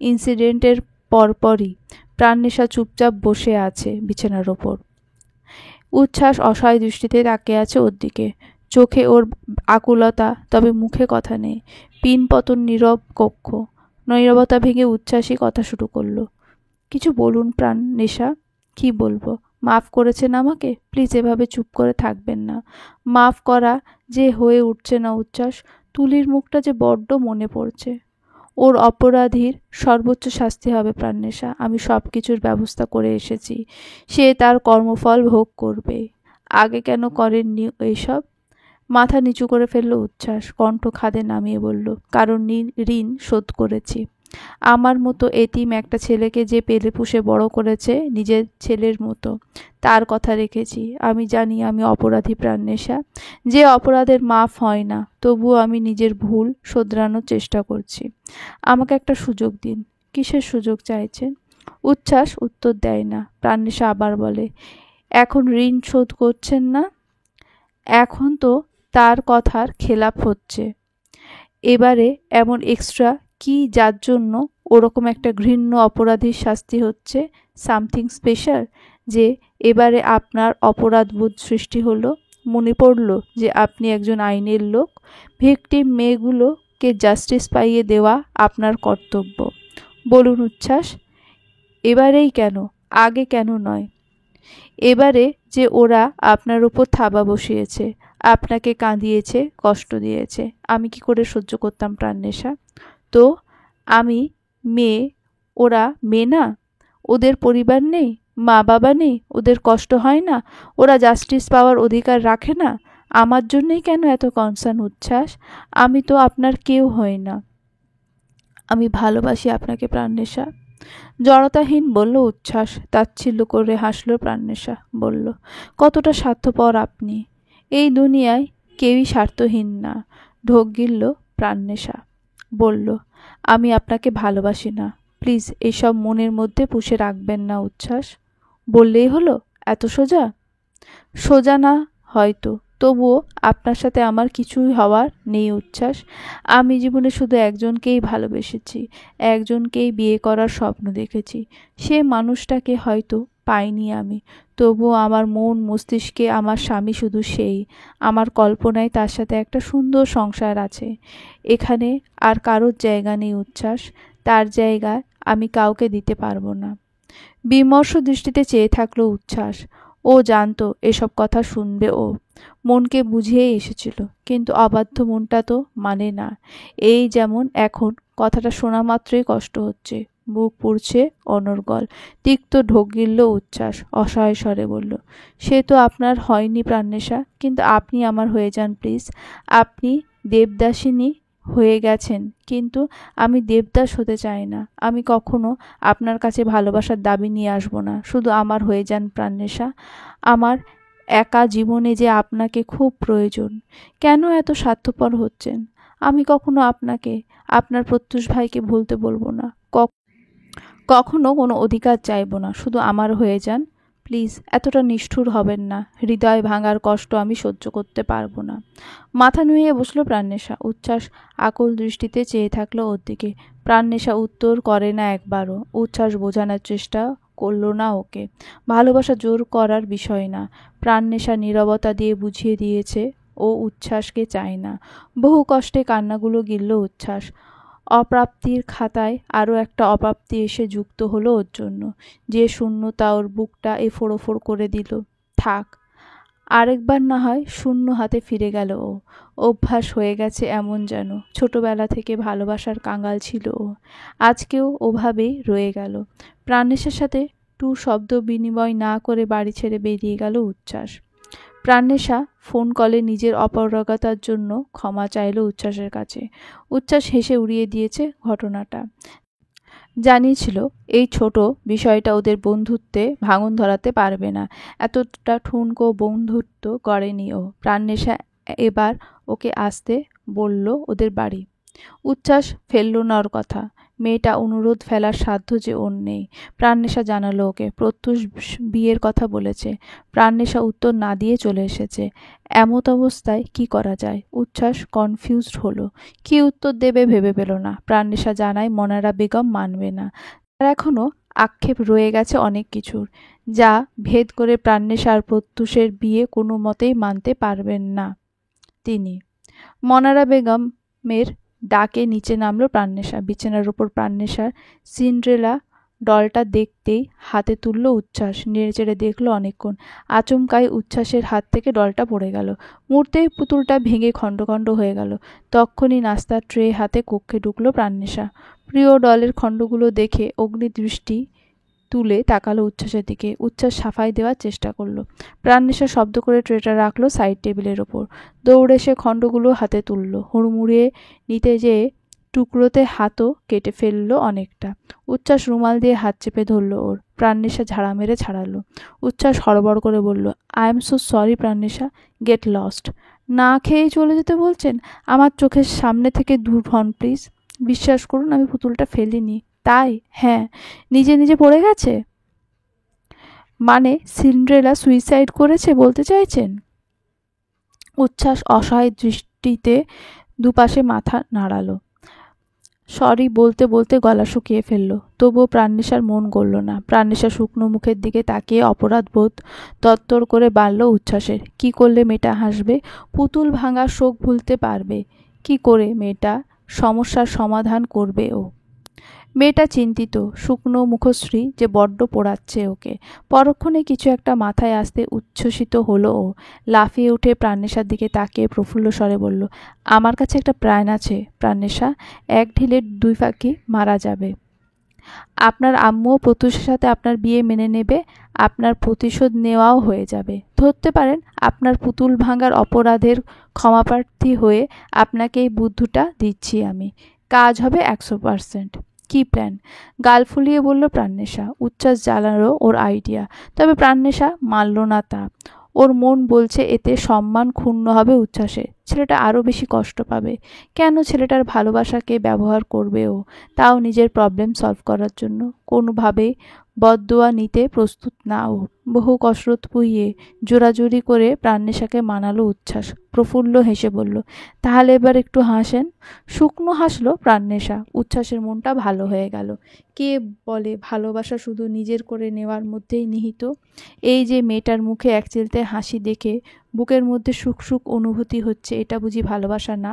Speaker 1: ইনসিডেন্টের পরপরই প্রাণনেশা চুপচাপ বসে আছে বিছানার ওপর। উচ্ছ্বাস অসহায় দৃষ্টিতে তাকিয়ে আছে ওর দিকে। চোখে ওর আকুলতা, তবে মুখে কথা নেই। পিনপতন নীরব কক্ষ। নীরবতা ভেঙে উচ্ছ্বাসই কথা শুরু করলো। কিছু বলুন প্রাণনেশা। কি বলবো? মাফ করেছেন আমাকে? প্লিজ এভাবে চুপ করে থাকবেন না। মাফ করা যে হয়ে উঠছে না উচ্ছ্বাস। তুলির মুখটা যে বড্ড মনে পড়ছে। ওর অপরাধীর সর্বোচ্চ শাস্তি হবে প্রাণনেশা। আমি সব কিছুর ব্যবস্থা করে এসেছি। সে তার কর্মফল ভোগ করবে। আগে কেন করেননি এইসব? মাথা নিচু করে ফেলল উচ্ছ্বাস, কণ্ঠ খাদে নামিয়ে বলল, কারণ ঋণ শোধ করেছি। আমার মতো এতিম একটা ছেলেকে যে পেলে পুষে বড় করেছে নিজের ছেলের মতো, তার কথা রেখেছি। আমি জানি আমি অপরাধী প্রাণনেশা, যে অপরাধের মাফ হয় না, তবুও আমি নিজের ভুল শোধরানোর চেষ্টা করছি। আমাকে একটা সুযোগ দিন। কিসের সুযোগ চাইছেন? উচ্ছ্বাস উত্তর দেয় না। প্রাণনেশা আবার বলে, এখন ঋণ শোধ করছেন না? এখন তো তার কথার খেলাপ হচ্ছে। এবারে এমন এক্সট্রা কি যার জন্য ওরকম একটা ঘৃণ্য অপরাধীর শাস্তি হচ্ছে? Something special? যে এবারে আপনার অপরাধবোধ সৃষ্টি হলো, মনে পড়ল যে আপনি একজন আইনের লোক, ভিকটিম মেয়েগুলোকে জাস্টিস পাইয়ে দেওয়া আপনার কর্তব্য। বলুন উচ্ছ্বাস, এবারেই কেন? আগে কেন নয়? এবারে যে ওরা আপনার উপর থাবা বসিয়েছে, আপনাকে কাঁদিয়েছে, কষ্ট দিয়েছে, আমি কি করে সহ্য করতাম প্রাণনেশা? তো আমি মেয়ে, ওরা মেয়ে না? ওদের পরিবার নেই, মা বাবা নেই, ওদের কষ্ট হয় না? ওরা জাস্টিস পাওয়ার অধিকার রাখে না? আমার জন্যই কেন এত কনসার্ন উচ্ছ্বাস? আমি তো আপনার কেউ হই না। আমি ভালোবাসি আপনাকে প্রাণনেশা। জড়তাহীন বলল উচ্ছ্বাস। তাচ্ছিল্য করে হাসল প্রাণনেশা। বলল, কতটা স্বার্থপর আপনি। এই দুনিয়ায় কেউই স্বার্থহীন না। ঢোক গিলল প্রাণনেশা। বলল, আমি আপনাকে ভালোবাসি না। প্লিজ এইসব মনের মধ্যে পুষে রাখবেন না উচ্ছ্বাস। বললেই হলো? এত সোজা? সোজা না হয়তো, তবুও আপনার সাথে আমার কিছুই হওয়ার নেই উচ্ছ্বাস। আমি জীবনে শুধু একজনকেই ভালোবেসেছি, একজনকেই বিয়ে করার স্বপ্ন দেখেছি। সে মানুষটাকে হয়তো পাইনি আমি, তবুও আমার মন মস্তিষ্কে আমার স্বামী শুধু সেই। আমার কল্পনায় তার সাথে একটা সুন্দর সংসার আছে। এখানে আর কারোর জায়গা নেই উচ্ছ্বাস। তার জায়গা আমি কাউকে দিতে পারবো না। বিমর্ষ দৃষ্টিতে চেয়ে থাকলো উচ্ছ্বাস। ও জানতো এসব কথা শুনবে ও। মনকে বুঝিয়েই এসেছিল, কিন্তু অবাধ্য মনটা তো মানে না। এই যেমন এখন কথাটা শোনা মাত্রই কষ্ট হচ্ছে, বুক পুড়ছে অনর্গল। তিক্ত ঢোক গিলল উচ্ছ্বাস, অসহায় স্বরে বলল, সে তো আপনার হয়নি প্রাণনেশা, কিন্তু আপনি আমার হয়ে যান প্লিজ। আপনি দেবদাসিনী হয়ে গেছেন, কিন্তু আমি দেবদাস হতে চাই না। আমি কখনো আপনার কাছে ভালোবাসার দাবি নিয়ে আসবো না। শুধু আমার হয়ে যান প্রাণনেশা। আমার একা জীবনে যে আপনাকে খুব প্রয়োজন। কেন এত স্বার্থপর হচ্ছেন? আমি কখনো আপনাকে, আপনার প্রত্যুষ ভাইকে ভুলতে বলবো না। কখনো কোনো অধিকার চাইবো না। শুধু আমার হয়ে যান প্লিজ। এতটা নিষ্ঠুর হবেন না। হৃদয় ভাঙার কষ্ট আমি সহ্য করতে পারবো না। মাথা নুইয়ে বসলো প্রাণনেশা। উচ্ছ্বাস আকুল দৃষ্টিতে চেয়ে থাকলো ওর দিকে। প্রাণনেশা উত্তর করে না একবারও। উচ্ছ্বাস বোঝানোর চেষ্টা করলো না ওকে। ভালোবাসা জোর করার বিষয় না। প্রাণনেশা নীরবতা দিয়ে বুঝিয়ে দিয়েছে ও উচ্ছ্বাসকে চায় না। বহু কষ্টে কান্নাগুলো গিলল উচ্ছ্বাস। অপ্রাপ্তির খাতায় আরও একটা অপ্রাপ্তি এসে যুক্ত হলো ওর জন্য। যে শূন্যতা ওর বুকটা এফোড় করে দিল। থাক, আরেকবার না হয় শূন্য হাতে ফিরে গেল ও। অভ্যাস হয়ে গেছে এমন যেন। ছোটবেলা থেকে ভালোবাসার কাঙাল ছিল ও। আজকেও ওভাবেই রয়ে গেল। প্রাণনেশার সাথে টু শব্দ বিনিময় না করে বাড়ি ছেড়ে বেরিয়ে গেল উচ্ছ্বাস। প্রাণনেশা ফোন কলে নিজের অপারগতার জন্য ক্ষমা চাইল উচ্ছ্বাসের কাছে। উচ্ছ্বাস হেসে উড়িয়ে দিয়েছে ঘটনাটা। জানিয়েছিল এই ছোট বিষয়টা ওদের বন্ধুত্বে ভাঙন ধরাতে পারবে না। এতটা ঠুনকো বন্ধুত্ব করেনি ও। প্রাণনেশা এবার ওকে আসতে বলল ওদের বাড়ি। উচ্ছ্বাস ফেলল না ওর কথা। মেয়েটা অনুরোধ ফেলার সাধ্য যে ওর নেই। প্রাণনেশা জানালো ওকে প্রত্যুষ বিয়ের কথা বলেছে। প্রাণনেশা উত্তর না দিয়ে চলে এসেছে। এমত অবস্থায় কি করা যায়? উচ্ছ্বাস কনফিউজড হলো। কি উত্তর দেবে ভেবে পেল না। প্রাণনেশা জানায় মনারা বেগম মানবে না। তার এখনো আক্ষেপ রয়ে গেছে অনেক কিছুর, যা ভেদ করে প্রাণনেশা আর প্রত্যুষের বিয়ে কোনো মতেই মানতে পারবেন না তিনি। মনারা বেগমের ডাকে নিচে নামলো প্রাণনেশা। বিছানার উপর প্রাণনেশার সিন্ড্রেলা ডলটা দেখতেই হাতে তুলল উচ্ছ্বাস। নেড়েচেড়ে দেখল অনেকক্ষণ। আচমকাই উচ্ছ্বাসের হাত থেকে ডলটা পড়ে গেল। মুহূর্তেই পুতুলটা ভেঙে খণ্ড খণ্ড হয়ে গেল। তক্ষুনি নাস্তার ট্রে হাতে কক্ষে ঢুকল প্রাণনেশা। প্রিয় ডলের খণ্ডগুলো দেখে অগ্নিদৃষ্টি তুলে তাকালো উচ্ছ্বাসের দিকে। উচ্ছ্বাস সাফাই দেওয়ার চেষ্টা করলো। প্রাণনেশা শব্দ করে ট্রেটা রাখলো সাইড টেবিলের ওপর। দৌড়ে সে খণ্ডগুলো হাতে তুলল। হুড়মুড়িয়ে নিতে যেয়ে টুকরোতে হাতও কেটে ফেললো অনেকটা। উচ্ছ্বাস রুমাল দিয়ে হাত চেপে ধরল ওর। প্রাণনেশা ঝাড়া মেরে ছাড়ালো। উচ্ছ্বাস হড়বড় করে বলল, আই এম সো সরি প্রাণনেশা, গেট লস্ট। না খেয়েই চলে যেতে বলছেন? আমার চোখের সামনে থেকে দূর হন প্লিজ। বিশ্বাস করুন আমি পুতুলটা ফেলিনি। তাই? হ্যাঁ। নিজে নিজে পড়ে গেছে? মানে সিন্ড্রেলা সুইসাইড করেছে বলতে চাইছেন? উচ্ছ্বাস অসহায় দৃষ্টিতে দুপাশে মাথা নাড়ালো। সরি বলতে বলতে গলা শুকিয়ে ফেলল। তবুও প্রাণনেশার মন গলল না। প্রাণনেশা শুকনো মুখের দিকে তাকিয়ে অপরাধ বোধ তত্তর করে বাড়ল উচ্ছ্বাসের। কি করলে মেয়েটা হাসবে? পুতুল ভাঙা শোক ভুলতে পারবে কি করে মেয়েটা? সমস্যার সমাধান করবে ও। মেয়েটা চিন্তিত, শুকনো মুখশ্রী যে বড্ড পোড়াচ্ছে ওকে। পরক্ষণে কিছু একটা মাথায় আসতে উচ্ছ্বসিত হলো ও। লাফিয়ে উঠে প্রাণনেশার দিকে তাকিয়ে প্রফুল্ল স্বরে বলল, আমার কাছে একটা প্ল্যান আছে প্রাণনেশা। এক ঢিলে দুই পাখি মারা যাবে। আপনার আম্মুও প্রত্যুষের সাথে আপনার বিয়ে মেনে নেবে, আপনার প্রতিশোধ নেওয়াও হয়ে যাবে। ধরতে পারেন আপনার পুতুল ভাঙার অপরাধের ক্ষমাপ্রার্থী হয়ে আপনাকে এই বুদ্ধিটা দিচ্ছি আমি। কাজ হবে 100%। কি প্ল্যান? গাল ফুলিয়ে বলল প্রাণনেশা। উচ্ছ্বাস জ্বালালো ওর আইডিয়া। তবে প্রাণনেশা মানল না তা। ওর মন বলছে এতে সম্মান ক্ষুণ্ণ হবে উচ্ছ্বাসে। ছেলেটা আরও বেশি কষ্ট পাবে। কেন ছেলেটার ভালোবাসাকে ব্যবহার করবে ও? তাও নিজের প্রবলেম সলভ করার জন্য। কোনোভাবেই বদদোয়া নিতে প্রস্তুত না ও। বহু কসরত পুইয়ে জোরাজুরি করে প্রাণনেশাকে মানালো উচ্ছ্বাস। প্রফুল্ল হেসে বলল, তাহলে এবার একটু হাসেন। শুকনো হাসলো প্রাণনেশা। উচ্ছ্বাসের মনটা ভালো হয়ে গেল। কে বলে ভালোবাসা শুধু নিজের করে নেওয়ার মধ্যেই নিহিত? এই যে মেয়েটার মুখে একচিলতে হাসি দেখে বুকের মধ্যে সুখ সুখ অনুভূতি হচ্ছে, এটা বুঝি ভালোবাসা না?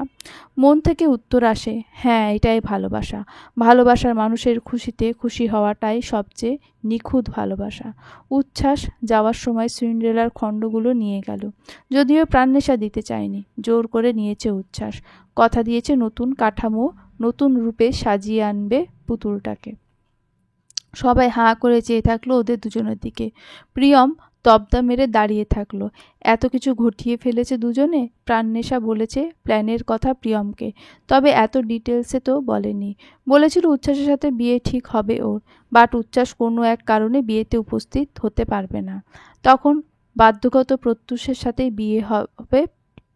Speaker 1: মন থেকে উত্তর আসে, হ্যাঁ এটাই ভালোবাসা। ভালোবাসার মানুষের খুশিতে খুশি হওয়াটাই সবচেয়ে নিখুঁত ভালোবাসা। উচ্ছ্বাস যাওয়ার সময় সিন্ড্রেলার খণ্ডগুলো নিয়ে গেল। যদিও প্রাণনেশা দিতে চায়নি, জোর করে নিয়েছে উচ্ছ্বাস। কথা দিয়েছে নতুন কাঠামো, নতুন রূপে সাজিয়ে আনবে পুতুলটাকে। সবাই হাঁ করে চেয়ে থাকলো ওদের দুজনের দিকে। প্রিয়ম তবদা মেরে দাঁড়িয়ে থাকলো। এত কিছু ঘটিয়ে ফেলেছে দুজনে। প্রাণনেশা বলেছে প্ল্যানের কথা প্রিয়মকে, তবে এত ডিটেলসে তো বলেনি। বলেছিল উচ্ছ্বাসের সাথে বিয়ে ঠিক হবে ওর, বাট উচ্ছ্বাস কোনো এক কারণে বিয়েতে উপস্থিত হতে পারবে না। তখন বাধ্যগত প্রত্যুষের সাথেই বিয়ে হবে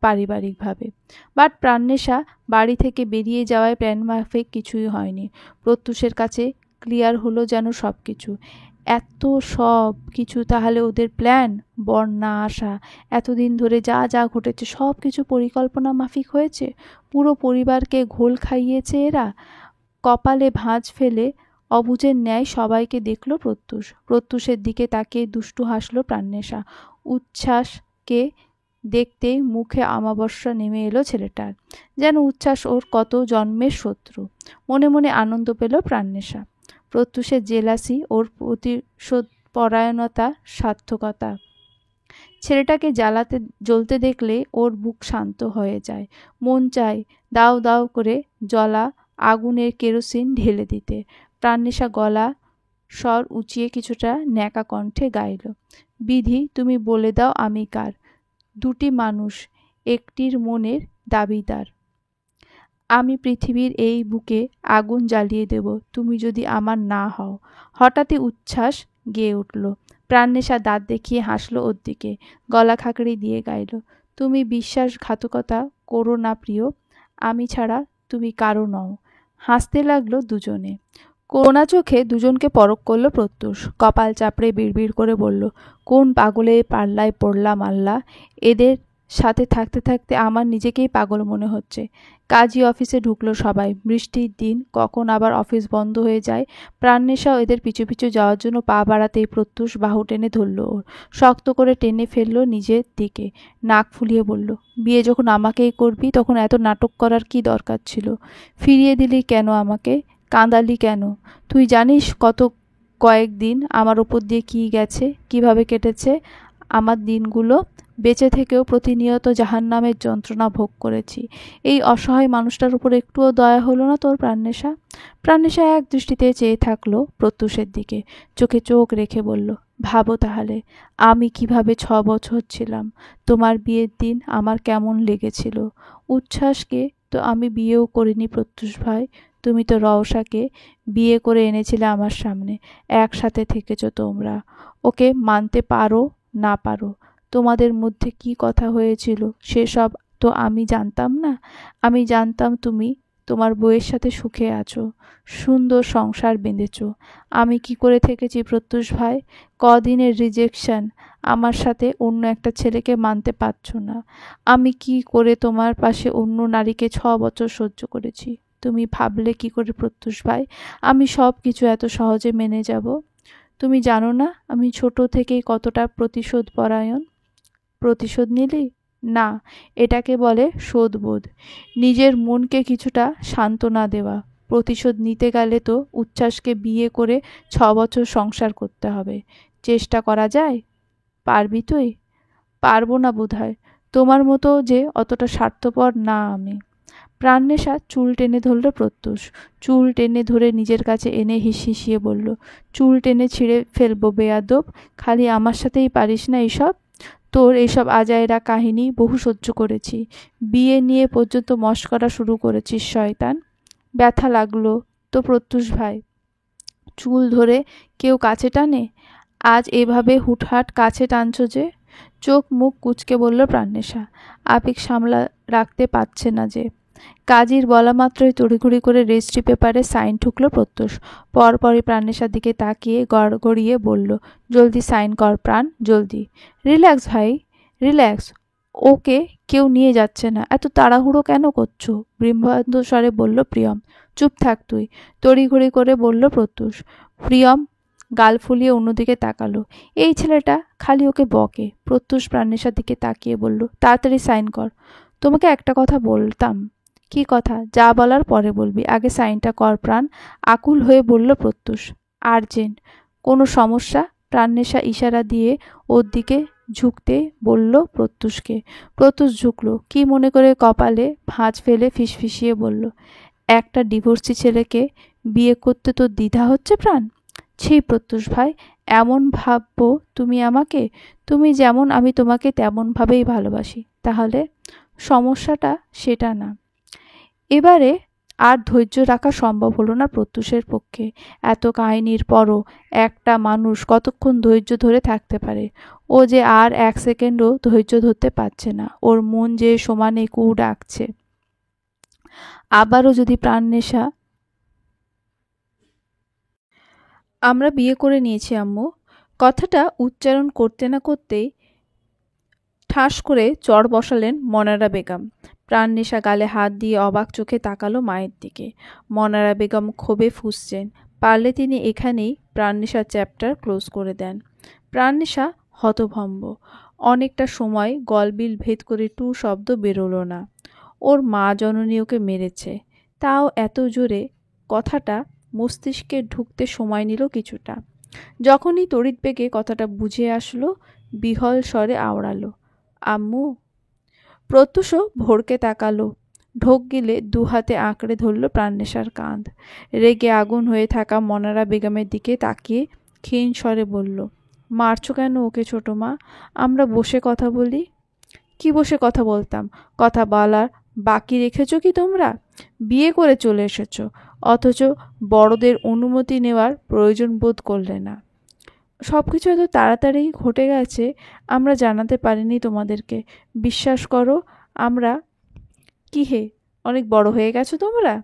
Speaker 1: পারিবারিকভাবে। বাট প্রাণনেশা বাড়ি থেকে বেরিয়ে যাওয়ায় প্ল্যান মাফিক কিছুই হয়নি। প্রত্যুষের কাছে ক্লিয়ার হলো যেন সব কিছু। এত সব কিছু তাহলে ওদের প্ল্যান? বর না আসা, এতদিন ধরে যা যা ঘটেছে সব কিছু পরিকল্পনা মাফিক হয়েছে। পুরো পরিবারকে ঘোল খাইয়েছে এরা। কপালে ভাঁজ ফেলে অবুঝের ন্যায় সবাইকে দেখল প্রত্যুষ। প্রত্যুষের দিকে তাকিয়ে দুষ্টু হাসল প্রাণনেশা। উচ্ছ্বাসকে দেখতেই মুখে আমাবস্যা নেমে এলো ছেলেটার। যেন উচ্ছ্বাস ওর কত জন্মের শত্রু। মনে মনে আনন্দ পেল প্রাণনেশা। প্রত্যুষের জেলাসি, ওর প্রতিশোধ পরায়ণতা, সার্থকতা। ছেলেটাকে জ্বলতে দেখলে ওর বুক শান্ত হয়ে যায়। মন চায় দাউ দাউ করে জ্বলা আগুনের কেরোসিন ঢেলে দিতে। প্রাণনেশা গলা স্বর উঁচিয়ে কিছুটা ন্যাকা কণ্ঠে গাইল, বিধি তুমি বলে দাও আমি কার, দুটি মানুষ একটির মনের দাবিদার। আমি পৃথিবীর এই বুকে আগুন জ্বালিয়ে দেব তুমি যদি আমার না হও। হঠাৎই উচ্ছ্বাস গেয়ে উঠল। প্রাণনেশা দাঁত দেখিয়ে হাসল ওর দিকে। গলা খাঁকড়ি দিয়ে গাইল, তুমি বিশ্বাসঘাতকতা করো না প্রিয়, আমি ছাড়া তুমি কারো নও। হাসতে লাগলো দুজনে। কোনা চোখে দুজনকে পরখ করল প্রত্যুষ। কপাল চাপড়ে বিড়বিড় করে বলল, কোন পাগলে পাল্লায় পড়লাম আল্লাহ। এদের সাথে থাকতে থাকতে আমার নিজেকেই পাগল মনে হচ্ছে। কাজী অফিসে ঢুকলো সবাই। বৃষ্টির দিন, কখন আবার অফিস বন্ধ হয়ে যায়। প্রাণনেশাও এদের পিছু পিছু যাওয়ার জন্য পা বাড়াতেই প্রত্যুষ বাহু টেনে ধরল ওর। শক্ত করে টেনে ফেললো নিজের দিকে। নাক ফুলিয়ে বলল, বিয়ে যখন আমাকেই করবি তখন এত নাটক করার কি দরকার ছিল? ফিরিয়ে দিলি কেন আমাকে? কাঁদালি কেন? তুই জানিস কত কয়েকদিন আমার ওপর দিয়ে কী গেছে, কিভাবে কেটেছে আমার দিনগুলো। বেঁচে থেকেও প্রতিনিয়ত জাহান্নামের যন্ত্রণা ভোগ করেছি। এই অসহায় মানুষটার উপর একটুও দয়া হলো না তোর প্রাণনেশা? প্রাণনেশা এক দৃষ্টিতে চেয়ে থাকলো প্রত্যুষের দিকে, চোখে চোখ রেখে বলল, ভাবো তাহলে আমি কিভাবে 6 বছর ছিলাম। তোমার বিয়ের দিন আমার কেমন লেগেছিল। উচ্ছ্বাসকে তো আমি বিয়েও করিনি প্রত্যুষ ভাই, তুমি তো রওশাকে বিয়ে করে এনেছিলে আমার সামনে। একসাথে থেকেছো তোমরা। ওকে মানতে পারো না পারো, তোমাদের মধ্যে কি কথা হয়েছিল সেসব তো আমি জানতাম না। আমি জানতাম তুমি তোমার বউয়ের সাথে সুখে আছো, সুন্দর সংসার বেঁধেছো। আমি কি করে থেকেছি প্রত্যুষ ভাই? কদিনের রিজেকশন, আমার সাথে অন্য একটা ছেলেকে মানতে পারছো না। আমি কি করে তোমার পাশে অন্য নারীকে 6 বছর সহ্য করেছি। তুমি ভাবলে কি করে প্রত্যুষ ভাই আমি সব কিছু এত সহজে মেনে যাব? তুমি জানো না আমি ছোট থেকেই কতটা প্রতিশোধ পরায়ণ। প্রতিশোধ নিলি? না, এটাকে বলে শোধবোধ, নিজের মনকে কিছুটা সান্ত্বনা দেওয়া। প্রতিশোধ নিতে গেলে তো উচ্ছ্বাসকে বিয়ে করে 6 বছর সংসার করতে হবে। চেষ্টা করা যায়? পারবি তুই? পারবো না বোধহয়। তোমার মতো যে অতটা স্বার্থপর না আমি। প্রাণনেশা চুল টেনে ধরল প্রত্যুষ। চুল টেনে ধরে নিজের কাছে এনে হিসিয়ে বলল, চুল টেনে ছিঁড়ে ফেলবো বেয়াদব। খালি আমার সাথেই পারিস না এইসব। তোর এইসব আজাইরা কাহিনী বহু সহ্য করেছি। বিয়ে নিয়ে পর্যন্ত মশকরা শুরু করেছিস শয়তান। ব্যথা লাগলো তো প্রত্যুষ ভাই? চুল ধরে কেউ কাছে টানে? আজ এভাবে হুটহাট কাছে টানছো যে? চোখ মুখ কুঁচকে বলল প্রাণনেশা। আবেগ সামলা রাখতে পারছে না যে। কাজীর বলা মাত্রই তড়িঘড়ি করে রেজিস্ট্রি পেপারে সাইন ঠুকলো প্রত্যুষ। পরপরই প্রাণনেশার দিকে তাকিয়ে গড়গড়িয়ে বলল, জলদি সাইন কর প্রাণ, জলদি। রিল্যাক্স ভাই, রিল্যাক্স। ওকে কেউ নিয়ে যাচ্ছে না, এত তাড়াহুড়ো কেন করছো? বিম্বান্ত স্বরে বলল প্রিয়ম। চুপ থাক তুই, তড়িঘড়ি করে বলল প্রত্যুষ। প্রিয়ম গাল ফুলিয়ে অন্যদিকে তাকালো। এই ছেলেটা খালি ওকে বকে। প্রত্যুষ প্রাণনেশার দিকে তাকিয়ে বলল, তাড়াতাড়ি সাইন কর। তোমাকে একটা কথা বলতাম। কি কথা? যা বলার পরে বলবি, আগে সাইনটা কর প্রাণ, আকুল হয়ে বলল প্রত্যুষ। আর্জেন্ট। কোনো সমস্যা? প্রাণনেশা ইশারা দিয়ে ওর দিকে ঝুঁকতে বলল প্রত্যুষকে। প্রত্যুষ ঝুঁকল, কি মনে করে কপালে ভাঁজ ফেলে ফিসফিসিয়ে বলল, একটা ডিভোর্সি ছেলেকে বিয়ে করতে তোর দ্বিধা হচ্ছে প্রাণ? ছি প্রত্যুষ ভাই, এমন ভাববো তুমি আমাকে? তুমি যেমন আমি তোমাকে তেমনভাবেই ভালোবাসি। তাহলে সমস্যাটা সেটা না। এবারে আর ধৈর্য রাখা সম্ভব হলো না প্রত্যুষের পক্ষে। এত কাহিনীর পরও একটা মানুষ কতক্ষণ ধৈর্য ধরে থাকতে পারে? ও যে আর 1 সেকেন্ডও ধৈর্য ধরতে পারছে না। ওর মন যে সমানে কু ডাকছে। আবারও যদি প্রাণনেশা, আমরা বিয়ে করে নিয়েছি আম্মু। কথাটা উচ্চারণ করতে না করতেই ঠাস করে চড় বসালেন মনারা বেগম। প্রাণনেশা গালে হাত দিয়ে অবাক চোখে তাকালো মায়ের দিকে। মনারা বেগম ক্ষোভে ফুঁসছেন। পারলে তিনি এখানেই প্রাণনেশার চ্যাপ্টার ক্লোজ করে দেন। প্রাণনেশা হতভম্ব। অনেকটা সময় গলবিল ভেদ করে টু শব্দ বেরোলো না। ওর মা জননী ওকে মেরেছে, তাও এত জোরে। কথাটা মস্তিষ্কে ঢুকতে সময় নিল কিছুটা। যখনই তড়িৎ বেগে কথাটা বুঝে আসলো, বিহল স্বরে আওড়ালো, আম্মু। প্রত্যুষও ভড়কে তাকালো। ঢোক গিলে দুহাতে আঁকড়ে ধরল প্রাণনেশার কাঁধ। রেগে আগুন হয়ে থাকা মনারা বেগমের দিকে তাকিয়ে ক্ষীণ স্বরে বলল, মারছো কেন ওকে ছোট মা? আমরা বসে কথা বলি। কি বসে কথা বলতাম? কথা বলার বাকি রেখেছো কি তোমরা? বিয়ে করে চলে এসেছো, অথচ বড়দের অনুমতি নেওয়ার প্রয়োজন বোধ করলে না। সব কিছু এত তাড়াতাড়ি ঘটে গেছে, আমরা জানাতে পারিনি তোমাদেরকে। বিশ্বাস করো আমরা। কি হে, অনেক বড় হয়ে গেছো তোমরা?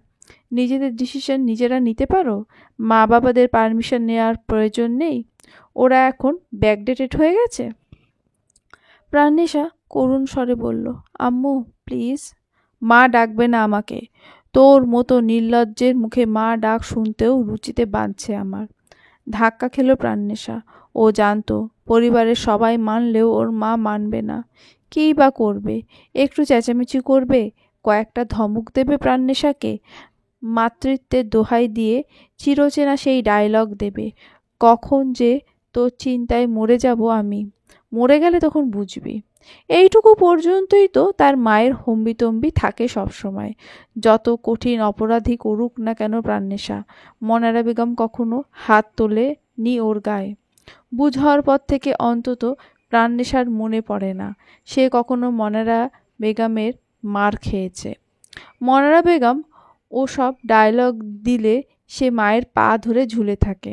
Speaker 1: নিজেদের ডিসিশন নিজেরা নিতে পারো? মা বাবাদের পারমিশন নেওয়ার প্রয়োজন নেই? ওরা এখন ব্যাকডেটেড হয়ে গেছে? প্রাণনেশা করুণ স্বরে বলল, আম্মু প্লিজ। মা ডাকবে না আমাকে। তোর মতো নির্লজ্জের মুখে মা ডাক শুনতেও রুচিতে বাঁধছে আমার। ধাক্কা খেলো প্রাণনেশা। ও জানতো পরিবারের সবাই মানলেও ওর মা মানবে না। কী বা করবে? একটু চেঁচামেচি করবে, কয়েকটা ধমক দেবে প্রাণনেশাকে, মাতৃত্বের দোহাই দিয়ে চিরচেনা সেই ডায়লগ দেবে, কখন যে তোর চিন্তায় মরে যাব আমি, মরে গেলে তখন বুঝবি। এইটুকু পর্যন্তই তো তার মায়ের হম্বিতম্বি থাকে সবসময়, যত কঠিন অপরাধী করুক না কেন প্রাণনেশা। মনারা বেগম কখনো হাত তোলে নি ওর গায়ে। বুঝ হওয়ার পর থেকে অন্তত প্রাণনেশার মনে পড়ে না সে কখনো মনারা বেগমের মার খেয়েছে। মনারা বেগম ওসব ডায়লগ দিলে সে মায়ের পা ধরে ঝুলে থাকে।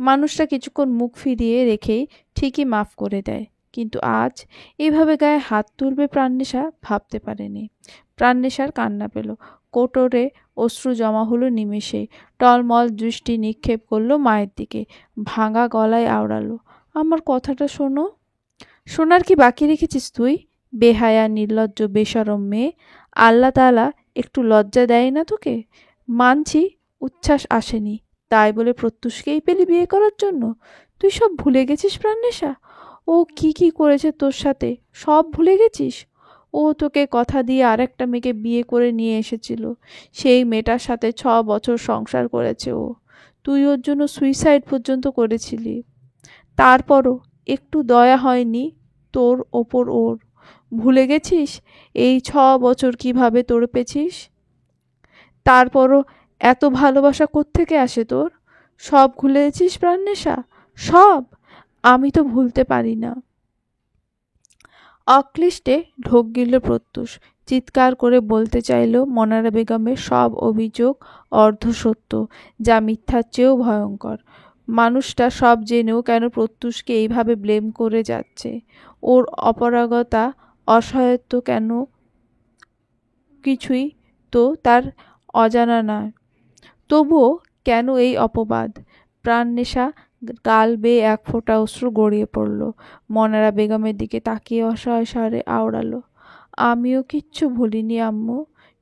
Speaker 1: মানুষটা কিছুক্ষণ মুখ ফিরিয়ে রেখেই ঠিকই মাফ করে দেয়। কিন্তু আজ এভাবে গায়ে হাত তুলবে প্রাণনেশা ভাবতে পারেনি। প্রাণনেশার কান্না পেল, কোটরে অশ্রু জমা হলো নিমেষেই। টলমল দৃষ্টি নিক্ষেপ করলো মায়ের দিকে, ভাঙা গলায় আওড়ালো, আমার কথাটা শোনো। শোনার কি বাকি রেখেছিস তুই? বেহায়া নির্লজ্জ বেশরম মেয়ে, আল্লাহ তাআলা একটু লজ্জা দেয় না তোকে? মানছি উচ্ছ্বাস আসেনি, তাই বলে প্রত্যুষকেই পেলি বিয়ে করার জন্য? তুই সব ভুলে গেছিস প্রাণনেশা? ও কি কি করেছে তোর সাথে সব ভুলে গেছিস? ও তোকে কথা দিয়ে আরেকটা মেয়েকে বিয়ে করে নিয়ে এসেছিল। সেই মেয়েটার সাথে 6 বছর সংসার করেছে ও। তুই ওর জন্য সুইসাইড পর্যন্ত করেছিলি। তারপরও একটু দয়া হয়নি তোর ওপর ওর? ভুলে গেছিস এই 6 বছর কিভাবে তড়পেছিস? তারপরও এত ভালোবাসা কোত্থেকে আসে তোর? সব ভুলে গেছিস প্রাণনেশা? সব? আমি তো ভুলতে পারি না। অক্লিষ্টে ঢোক গিলল প্রত্যুষ। চিৎকার করে বলতে চাইল মনারা বেগমের সব অভিযোগ অর্ধসত্য, যা মিথ্যার চেয়েও ভয়ঙ্কর। মানুষটা সব জেনেও কেন প্রত্যুষকে এইভাবে ব্লেম করে যাচ্ছে? ওর অপারগতা, অসহায়ত্ব কেন কিছুই তো তার অজানা নয়। তবুও কেন এই অপবাদ? প্রাণনেশা গাল বেয়ে এক ফোঁটা অশ্রু গড়িয়ে পড়ল। মনারা বেগমের দিকে তাকিয়ে অসহায় স্বরে আওড়ালো, আমিও কিচ্ছু ভুলিনি আম্মু,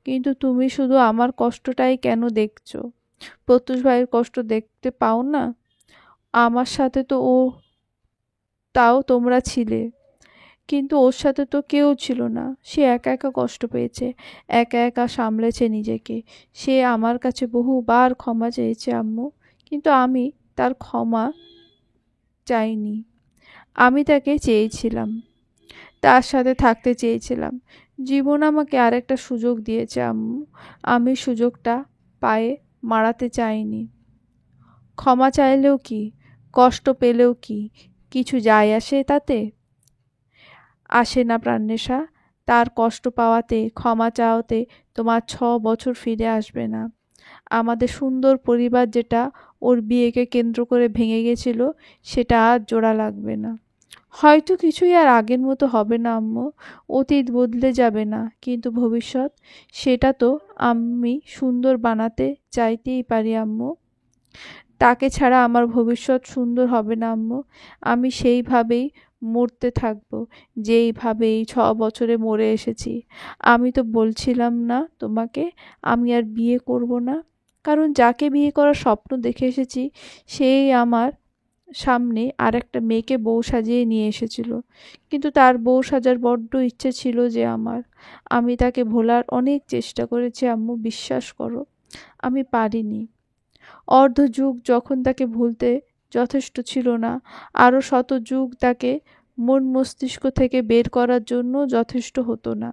Speaker 1: কিন্তু তুমি শুধু আমার কষ্টটাই কেন দেখছো? প্রত্যুষ ভাইয়ের কষ্ট দেখতে পাও না? আমার সাথে তো ও, তাও তোমরা ছিলে, কিন্তু ওর সাথে তো কেউ ছিল না। সে একা একা কষ্ট পেয়েছে, একা একা সামলেছে নিজেকে। সে আমার কাছে বহুবার ক্ষমা চেয়েছে আম্মু, কিন্তু আমি তার ক্ষমা চাইনি। আমি তাকে চেয়েছিলাম, তার সাথে থাকতে চেয়েছিলাম। জীবন আমাকে আরেকটা সুযোগ দিয়েছে আম্মু, আমি সুযোগটা পায়ে মারাতে চাইনি। ক্ষমা চাইলেও কি, কষ্ট পেলেও কি, কিছু যায় আসে তাতে? আসে না প্রাণনেশা। তার কষ্ট পাওয়াতে, ক্ষমা চাওয়াতে তোমার 6 বছর ফিরে আসবে না। আমাদের সুন্দর পরিবার যেটা ওর বিয়েকে কেন্দ্র করে ভেঙে গেছিল, সেটা আর জোড়া লাগবে না। হয়তো কিছুই আর আগের মতো হবে না আম্মু, অতীত বদলে যাবে না, কিন্তু ভবিষ্যৎ, সেটা তো আমি সুন্দর বানাতে চাইতেই পারি আম্মু। তাকে ছাড়া আমার ভবিষ্যৎ সুন্দর হবে না আম্মু। আমি সেইভাবেই মরতে থাকবো, যেইভাবে এই 6 বছরে মরে এসেছি। আমি তো বলছিলাম না তোমাকে আমি আর বিয়ে করব না? কারণ যাকে বিয়ে করার স্বপ্ন দেখে এসেছি, সেই আমার সামনে আরেকটা মেয়েকে বউ সাজিয়ে নিয়ে এসেছিল। কিন্তু তার বউ সাজার বড্ড ইচ্ছে ছিল যে আমার। আমি তাকে ভোলার অনেক চেষ্টা করেছি আম্মু, বিশ্বাস করো। আমি পারিনি। অর্ধ যুগ যখন তাকে ভুলতে যথেষ্ট ছিল না, আরও শত যুগ তাকে মন মস্তিষ্ক থেকে বের করার জন্য যথেষ্ট হতো না।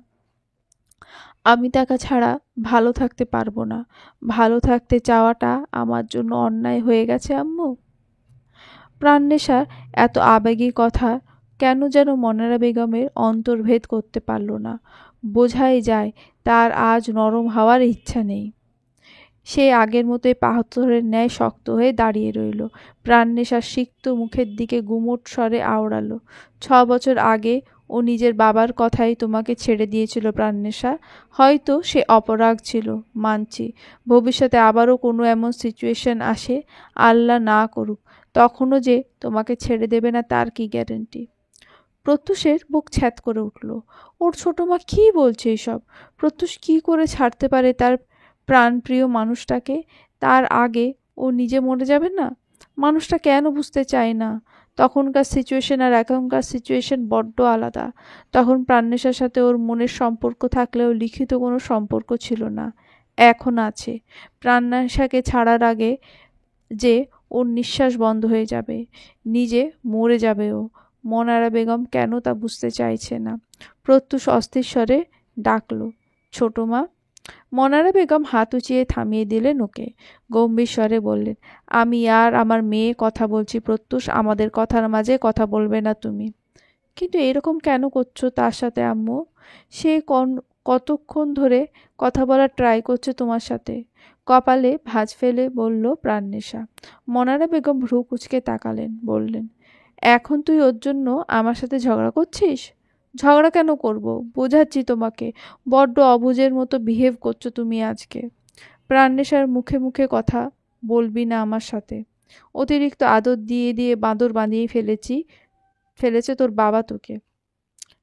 Speaker 1: আমি তাকে ছাড়া ভালো থাকতে পারবো না। ভালো থাকতে চাওয়াটা আমার জন্য অন্যায় হয়ে গেছে আম্মু। প্রাণনেশার এত আবেগী কথা কেন যেন মনারা বেগমের অন্তর্ভেদ করতে পারল না। বোঝাই যায় তার আজ নরম হওয়ার ইচ্ছা নেই। সে আগের মতোই পাথরের ন্যায় শক্ত হয়ে দাঁড়িয়ে রইল। প্রাণনেশার সিক্ত মুখের দিকে গুমোট স্বরে আওড়ালো, 6 বছর আগে ও নিজের বাবার কথাই তোমাকে ছেড়ে দিয়েছিল প্রাণনেশা। হয়তো সে অপরাগ ছিল, মানছি। ভবিষ্যতে আবারও কোনো এমন সিচুয়েশন আসে, আল্লাহ না করুক, তখনও যে তোমাকে ছেড়ে দেবে না তার কি গ্যারেন্টি? প্রত্যুষের বুক ছ্যাঁত করে উঠল। ওর ছোট মা কী বলছে এসব? প্রত্যুষ কী করে ছাড়তে পারে তার প্রাণপ্রিয় মানুষটাকে? তার আগে ও নিজে মরে যাবে না? মানুষটা কেন বুঝতে চায় না? তখনকার সিচুয়েশন আর এখনকার সিচুয়েশন বড্ড আলাদা। তখন প্রাণনেশার সাথে ওর মনের সম্পর্ক থাকলেও লিখিত কোনো সম্পর্ক ছিল না। এখন আছে। প্রাণনেশাকে ছাড়ার আগে যে ওর নিঃশ্বাস বন্ধ হয়ে যাবে, নিজে মরে যাবে ও। মনারা বেগম কেন তা বুঝতে চাইছে না। প্রত্যুষ অস্থির স্বরে ডাকল, ছোট মা। মনারা বেগম হাত উঁচিয়ে থামিয়ে দিলেন ওকে। গম্ভীর স্বরে বললেন, আমি আর আমার মেয়ে কথা বলছি প্রত্যুষ, আমাদের কথার মাঝে কথা বলবে না তুমি। কিন্তু এরকম কেন করছো তার সাথে আম্মু? সে কতক্ষণ ধরে কথা বলার ট্রাই করছে তোমার সাথে। কপালে ভাঁজ ফেলে বলল প্রাণনেশা। মনারা বেগম ভ্রু কুঁচকে তাকালেন, বললেন, এখন তুই ওর জন্য আমার সাথে ঝগড়া করছিস? ঝগড়া কেন করব? বোঝাচ্ছি তোমাকে। বড্ড অবুঝের মতো বিহেভ করছো তুমি আজকে। প্রাণনেশার মুখে মুখে কথা বলবি না আমার সাথে। অতিরিক্ত আদর দিয়ে দিয়ে বাঁদর বানিয়ে ফেলেছে তোর বাবা তোকে।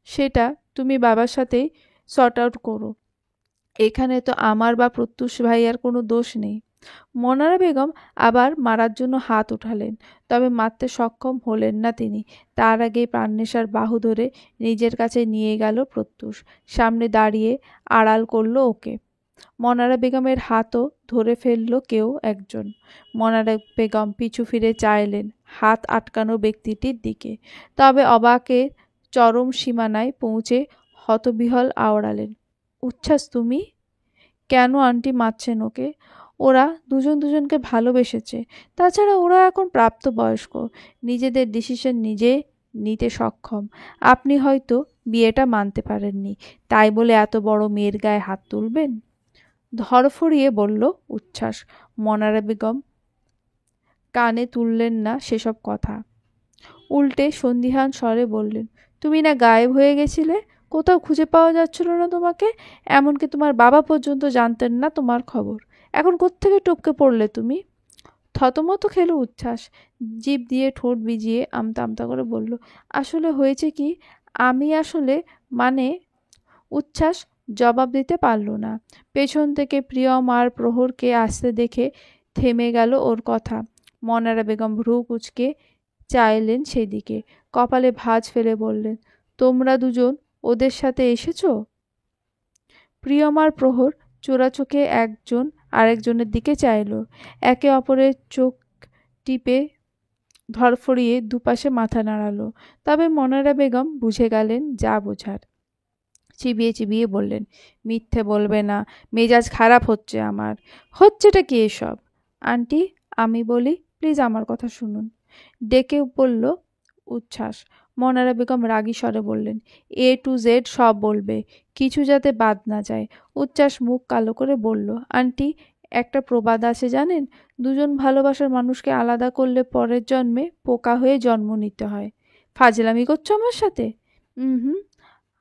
Speaker 1: সেটা তুমি বাবার সাথেই সর্ট আউট করো। এখানে তো আমার বা প্রত্যুষ ভাইয়ার কোনো দোষ নেই। মনারা বেগম আবার মারার জন্য হাত উঠালেন, তবে মারতে সক্ষম হলেন না তিনি। তার আগেই প্রাণনেশার বাহু ধরে নিজের কাছে নিয়ে গেল প্রত্যুষ। সামনে দাঁড়িয়ে আড়াল করল ওকে। মনারা বেগমের হাতও ধরে ফেলল কেউ একজন। মনারা বেগম পিছু ফিরে চাইলেন হাত আটকানো ব্যক্তিটির দিকে, তবে অবাকের চরম সীমানায় পৌঁছে হতবিহ্বল আওড়ালেন, উচ্ছ্বাস তুমি? কেন আন্টি মারছেন ওকে? ওরা দুজন দুজনকে ভালোবেসেছে। তাছাড়া ওরা এখন প্রাপ্তবয়স্ক, নিজেদের ডিসিশন নিজে নিতে সক্ষম। আপনি হয়তো বিয়েটা মানতে পারেননি, তাই বলে এত বড় মেয়ের গায়ে হাত তুলবেন? ধরফরিয়ে বলল উচ্ছ্বাস। মনারা বেগম কানে তুললেন না সেসব কথা। উল্টে সন্দিহান স্বরে বললেন, তুমি না গায়েব হয়ে গেছিলে? কোথাও খুঁজে পাওয়া যাচ্ছিল না তোমাকে। এমনকি তোমার বাবা পর্যন্ত জানতেন না তোমার খবর। এখন কোত্থেকে টপকে পড়লে তুমি? থতমত খেলো উচ্ছ্বাস। জিভ দিয়ে ঠোঁট ভিজিয়ে আমতা আমতা করে বলল, আসলে হয়েছে কি, আমি আসলে মানে। উচ্ছ্বাস জবাব দিতে পারল না। পেছন থেকে প্রিয়মার প্রহরকে আসতে দেখে থেমে গেল ওর কথা। মনারা বেগম ভ্রু কুঁচকে চাইলেন সেদিকে। কপালে ভাঁজ ফেলে বললেন, তোমরা দুজন ওদের সাথে এসেছো? প্রিয়মার প্রহর চোরাচোখে একজন আরেকজনের দিকে চাইল। একে অপরের চোখ টিপে ধরফরিয়ে দুপাশে মাথা নাড়ালো। তবে মনারা বেগম বুঝে গেলেন যা বোঝার। চিবিয়ে চিবিয়ে বললেন, মিথ্যে বলবে না, মেজাজ খারাপ হচ্ছে আমার। হচ্ছেটা কি এসব? আন্টি, আমি বলি, প্লিজ আমার কথা শুনুন, ডেকে বলল উচ্ছ্বাস। মনারা বেগম রাগী স্বরে বললেন, A to Z সব বলবে, কিছু যাতে বাদ না যায়। উচ্ছ্বাস মুখ কালো করে বলল, আন্টি, একটা প্রবাদ আছে জানেন, দুজন ভালোবাসার মানুষকে আলাদা করলে পরের জন্মে পোকা হয়ে জন্ম নিতে হয়। ফাজলামি করছো আমার সাথে? হুম,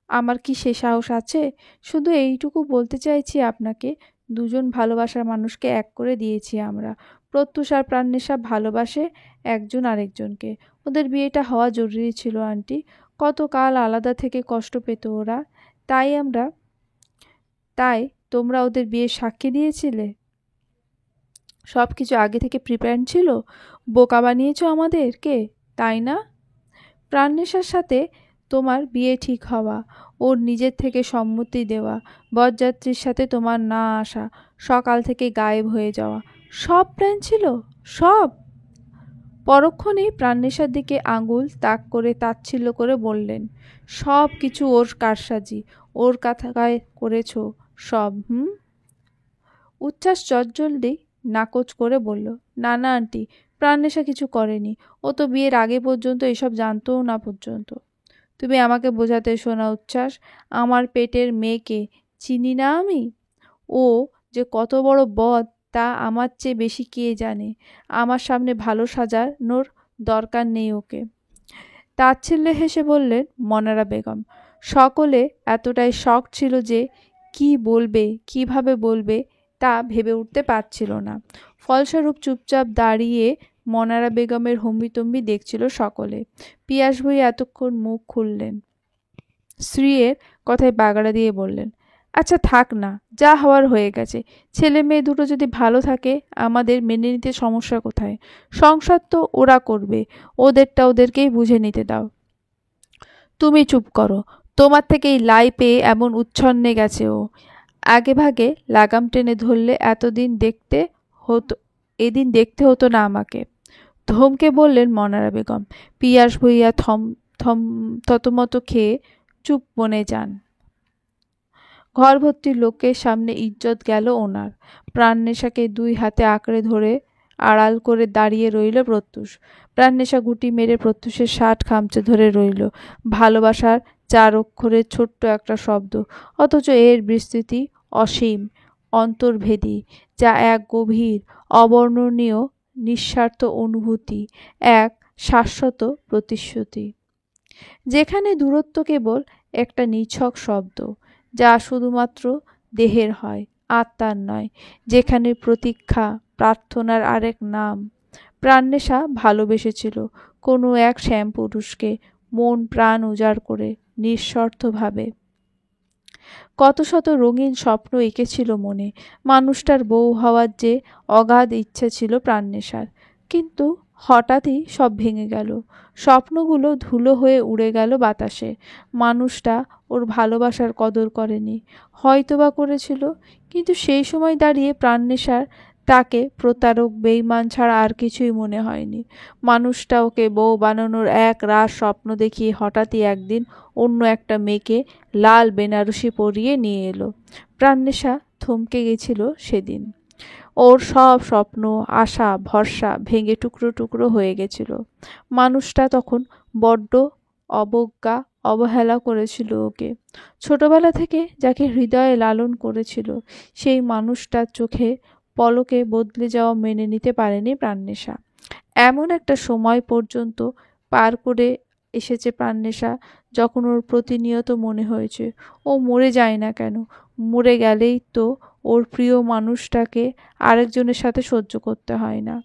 Speaker 1: আমার কি সে সাহস আছে? শুধু এইটুকু বলতে চাইছি আপনাকে, দুজন ভালোবাসার মানুষকে এক করে দিয়েছি আমরা। প্রত্যুষ আর প্রাণনেশা ভালোবাসে একজন আরেকজনকে। ওদের বিয়েটা হওয়া জরুরি ছিল আন্টি। কতকাল আলাদা থেকে কষ্ট পেত ওরা। তাই তোমরা ওদের বিয়ের সাক্ষী দিয়েছিলে। সব কিছু আগে থেকে প্রিপ্ল্যান ছিল। বোকা বানিয়েছো আমাদেরকে, তাই না? প্রাণনেশার সাথে তোমার বিয়ে ঠিক হওয়া, ওর নিজের থেকে সম্মতি দেওয়া, বরযাত্রীর সাথে তোমার না আসা, সকাল থেকে গায়েব হয়ে যাওয়া, সব প্ল্যান ছিল, সব। পরক্ষণেই প্রাণনেশার দিকে আঙুল তাক করে তাচ্ছিল্য করে বললেন, সব কিছু ওর কারসাজি, ওর কথায় করেছ সব। উচ্ছ্বাস চটজলদি নাকচ করে বলল, না না আন্টি, প্রাণনেশা কিছু করেনি। ও তো বিয়ের আগে পর্যন্ত এসব জানতও না পর্যন্ত। তুমি আমাকে বোঝাতে এসো না উচ্ছ্বাস, আমার পেটের মেয়েকে চিনি না আমি? ও যে কত বড় বদ তা আমার চেয়ে বেশি কে জানে। আমার সামনে ভালো সাজানোর দরকার নেই ওকে। তাচ্ছিল্যে হেসে বললেন মনারা বেগম। সকলে এতটাই শক ছিল যে কি বলবে, কিভাবে বলবে তা ভেবে উঠতে পারছিল না। ফলস্বরূপ চুপচাপ দাঁড়িয়ে মনারা বেগমের হম্বিতম্বি দেখছিল সকলে। পিয়াস ভুঁই এতক্ষণ মুখ খুললেন। স্ত্রীর কথায় বাগড়া দিয়ে বললেন, আচ্ছা থাক না, যা হওয়ার হয়ে গেছে। ছেলে মেয়ে দুটো যদি ভালো থাকে আমাদের মেনে নিতে সমস্যা কোথায়? সংসার তো ওরা করবে, ওদেরটা ওদেরকেই বুঝে নিতে দাও। তুমি চুপ করো। তোমার থেকেই লাই পেয়ে এমন উচ্ছন্নে গেছে ও। আগে ভাগে লাগাম টেনে ধরলে এদিন দেখতে হতো না আমাকে। ধমকে বললেন মনারা বেগম। পিয়াস ভূঁইয়া থতমত খেয়ে চুপ বনে যান। ঘর ভর্তি লোকের সামনে ইজ্জত গেল ওনার। প্রাণনেশাকে 2 হাতে আঁকড়ে ধরে আড়াল করে দাঁড়িয়ে রইল প্রত্যুষ। প্রাণনেশা গুটি মেরে প্রত্যুষের শার্ট খামচে ধরে রইল। ভালোবাসার 4 অক্ষরের ছোট্ট একটা শব্দ, অথচ এর বিস্তৃতি অসীম, অন্তর্ভেদী, যা এক গভীর, অবর্ণনীয়, নিঃস্বার্থ অনুভূতি, এক শাশ্বত প্রতিশ্রুতি। যেখানে দূরত্ব কেবল একটা নিছক শব্দ, যা শুধুমাত্র দেহের হয়, আত্মার নয়। যেখানে প্রতীক্ষা প্রার্থনার আরেক নাম। প্রাণনেশা ভালোবেসেছিল কোনো এক শ্যামপুরুষকে, মন প্রাণ উজাড় করে, নিঃস্বার্থভাবে। কত শত রঙিন স্বপ্ন এঁকেছিল মনে। মানুষটার বউ হওয়ার যে অগাধ ইচ্ছে ছিল প্রাণনেশার। কিন্তু হঠাৎই সব ভেঙে গেল। স্বপ্নগুলো ধুলো হয়ে উড়ে গেল বাতাসে। মানুষটা ওর ভালোবাসার কদর করেনি, হয়তোবা করেছিল, কিন্তু সেই সময় দাঁড়িয়ে প্রাণনেশার তাকে প্রতারক, বেইমান ছাড়া আর কিছুই মনে হয়নি। মানুষটা ওকে বউ বানানোর এক রাত স্বপ্ন দেখিয়ে হঠাৎই একদিন অন্য একটা মেয়েকে লাল বেনারসি পরিয়ে নিয়ে এলো। প্রাণনেশা থমকে গেছিল সেদিন। ওর সব স্বপ্ন, আশা, ভরসা ভেঙে টুকরো টুকরো হয়ে গেছিল। মানুষটা তখন বড্ড অবজ্ঞা, অবহেলা করেছিল ওকে। ছোটবেলা থেকে যাকে হৃদয়ে লালন করেছিল, সেই মানুষটার চোখে পলকে বদলে যাওয়া মেনে নিতে পারেনি প্রাণনেশা। এমন একটা সময় পর্যন্ত পার করে এসেছে প্রাণনেশা, যখন ওর প্রতিনিয়ত মনে হয়েছে ও মরে যায় না কেন। মরে গেলেই তো ওর প্রিয় মানুষটাকে আরেকজনের সাথে সহ্য করতে হয় না।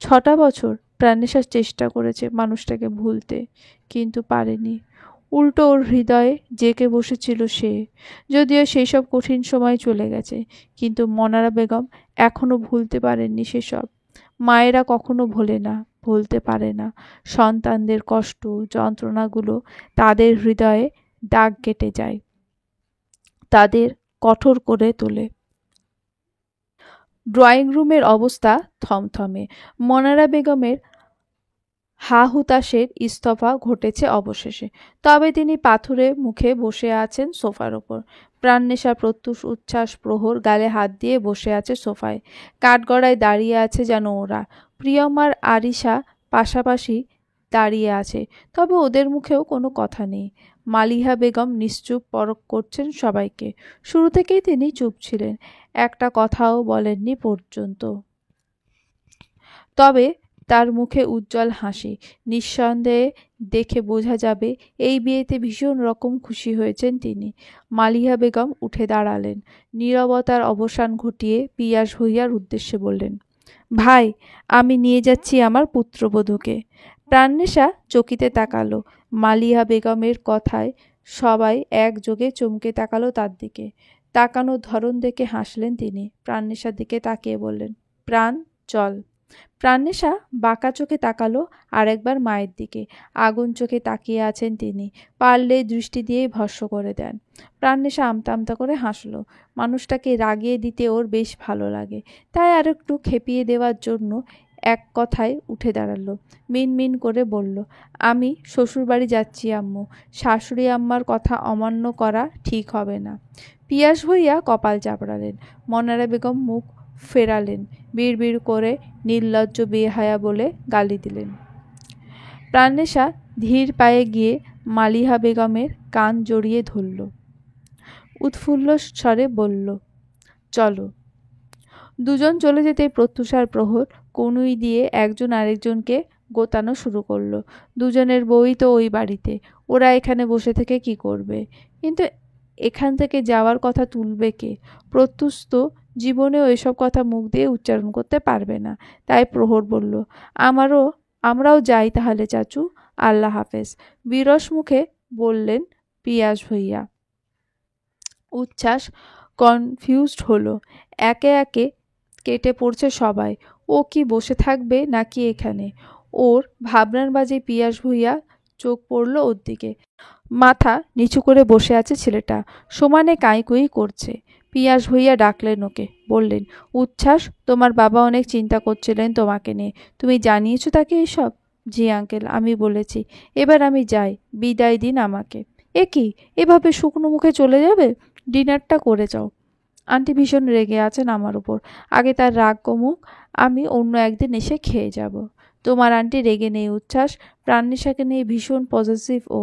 Speaker 1: 6টা বছর প্রাণনেশা চেষ্টা করেছে মানুষটাকে ভুলতে, কিন্তু পারেনি। উল্টো ওর হৃদয়ে জেঁকে বসেছিল সে। যদিও সেই সব কঠিন সময় চলে গেছে, কিন্তু মনারা বেগম এখনো ভুলতে পারেননি সেসব। মায়েরা কখনো ভোলে না, ভুলতে পারে না। সন্তানদের কষ্ট, যন্ত্রণাগুলো তাদের হৃদয়ে দাগ কেটে যায়, তাদের কঠোর করে তোলে। ড্রয়িং রুমের অবস্থা থমথমে। মনারা বেগমের হা হুতাশের ইস্তফা ঘটেছে অবশেষে। তবে তিনি পাথুরে মুখে বসে আছেন সোফার ওপর। প্রাণনেশা প্রত্যুষ উচ্ছ্বাস প্রহর গালে হাত দিয়ে বসে আছে সোফায়। কাঠগড়ায় দাঁড়িয়ে আছে যেন ওরা। প্রিয়মার আরিশা পাশাপাশি দাঁড়িয়ে আছে, তবে ওদের মুখেও কোনো কথা নেই। মালিহা বেগম নিশ্চুপ পরখ করছেন সবাইকে। শুরু থেকেই তিনি চুপ ছিলেন, একটা কথাও বলেননি পর্যন্ত। তবে তার মুখে উজ্জ্বল হাসি। নিঃসন্দেহে দেখে বোঝা যাবে এই বিয়েতে ভীষণ রকম খুশি হয়েছেন তিনি। মালিহা বেগম উঠে দাঁড়ালেন। নীরবতার অবসান ঘটিয়ে পিয়াস ভূঁইয়ার উদ্দেশ্যে বললেন, ভাই, আমি নিয়ে যাচ্ছি আমার পুত্রবধূকে। প্রাণনেশা চকিতে তাকালো। মালিহা বেগমের কথায় সবাই একযোগে চমকে তাকালো তার দিকে। তাকানোর ধরন দেখে হাসলেন তিনি। প্রাণনেশার দিকে তাকিয়ে বললেন, প্রাণ, চল। প্রাণনেশা বাঁকা চোখে তাকালো আরেকবার মায়ের দিকে। আগুন চোখে তাকিয়ে আছেন তিনি। পারলে দৃষ্টি দিয়েই ভস্ম করে দেন। প্রাণনেশা আমতা আমতা করে হাসল। মানুষটাকে রাগিয়ে দিতে ওর বেশ ভালো লাগে, তাই আর একটু খেপিয়ে দেওয়ার জন্য এক কথায় উঠে দাঁড়ালো। মিনমিন করে বলল, আমি শ্বশুরবাড়ি যাচ্ছি আম্মু। শাশুড়ি আম্মার কথা অমান্য করা ঠিক হবে না। পিয়াস ভূঁইয়া কপাল চাপড়ালেন। মনারা বেগম মুখ ফেরালেন। বিড়বিড় করে নির্লজ্জ বেহায়া বলে গালি দিলেন। প্রাণনেশা ধীর পায়ে গিয়ে মালিহা বেগমের কান জড়িয়ে ধরল। উৎফুল্ল স্বরে বলল, চলো। দুজন চলে যেতে প্রত্যুষার প্রহর কনুই দিয়ে একজন আরেকজনকে গোতানো শুরু করলো। দুজনের বউই তো ওই বাড়িতে, ওরা এখানে বসে থেকে কি করবে? কিন্তু এখান থেকে যাওয়ার কথা তুলবে কে? প্রত্যুষ তো জীবনেও এসব কথা মুখ দিয়ে উচ্চারণ করতে পারবে না। তাই প্রহর বলল, আমরাও যাই তাহলে চাচু, আল্লাহ হাফেজ। বিরস মুখে বললেন পিয়াস ভূঁইয়া। উচ্ছ্বাস কনফিউজড হলো। একে একে কেটে পড়ছে সবাই। ও কি বসে থাকবে নাকি এখানে? ওর ভাবনার বাজে পিয়াস ভূঁইয়া চোখ পড়ল ওর দিকে। মাথা নিচু করে বসে আছে ছেলেটা, সমানে কাঁইকুই করছে। পিয়াস ভইয়া ডাকলেন ওকে, বললেন, উচ্ছ্বাস, তোমার বাবা অনেক চিন্তা করছিলেন তোমাকে নিয়ে। তুমি জানিয়েছো তাকে এসব? জি আঙ্কেল, আমি বলেছি। এবার আমি যাই, বিদায় দিন আমাকে। এ কি, এভাবে শুকনো মুখে চলে যাবে? ডিনারটা করে যাও। আন্টি ভীষণ রেগে আছেন আমার উপর। আগে তার রাগ কমুক, আমি অন্য একদিন এসে খেয়ে যাব। তোমার আন্টি রেগে নেই উচ্ছ্বাস, প্রাণনিশাকে নিয়ে ভীষণ পজিটিভ ও।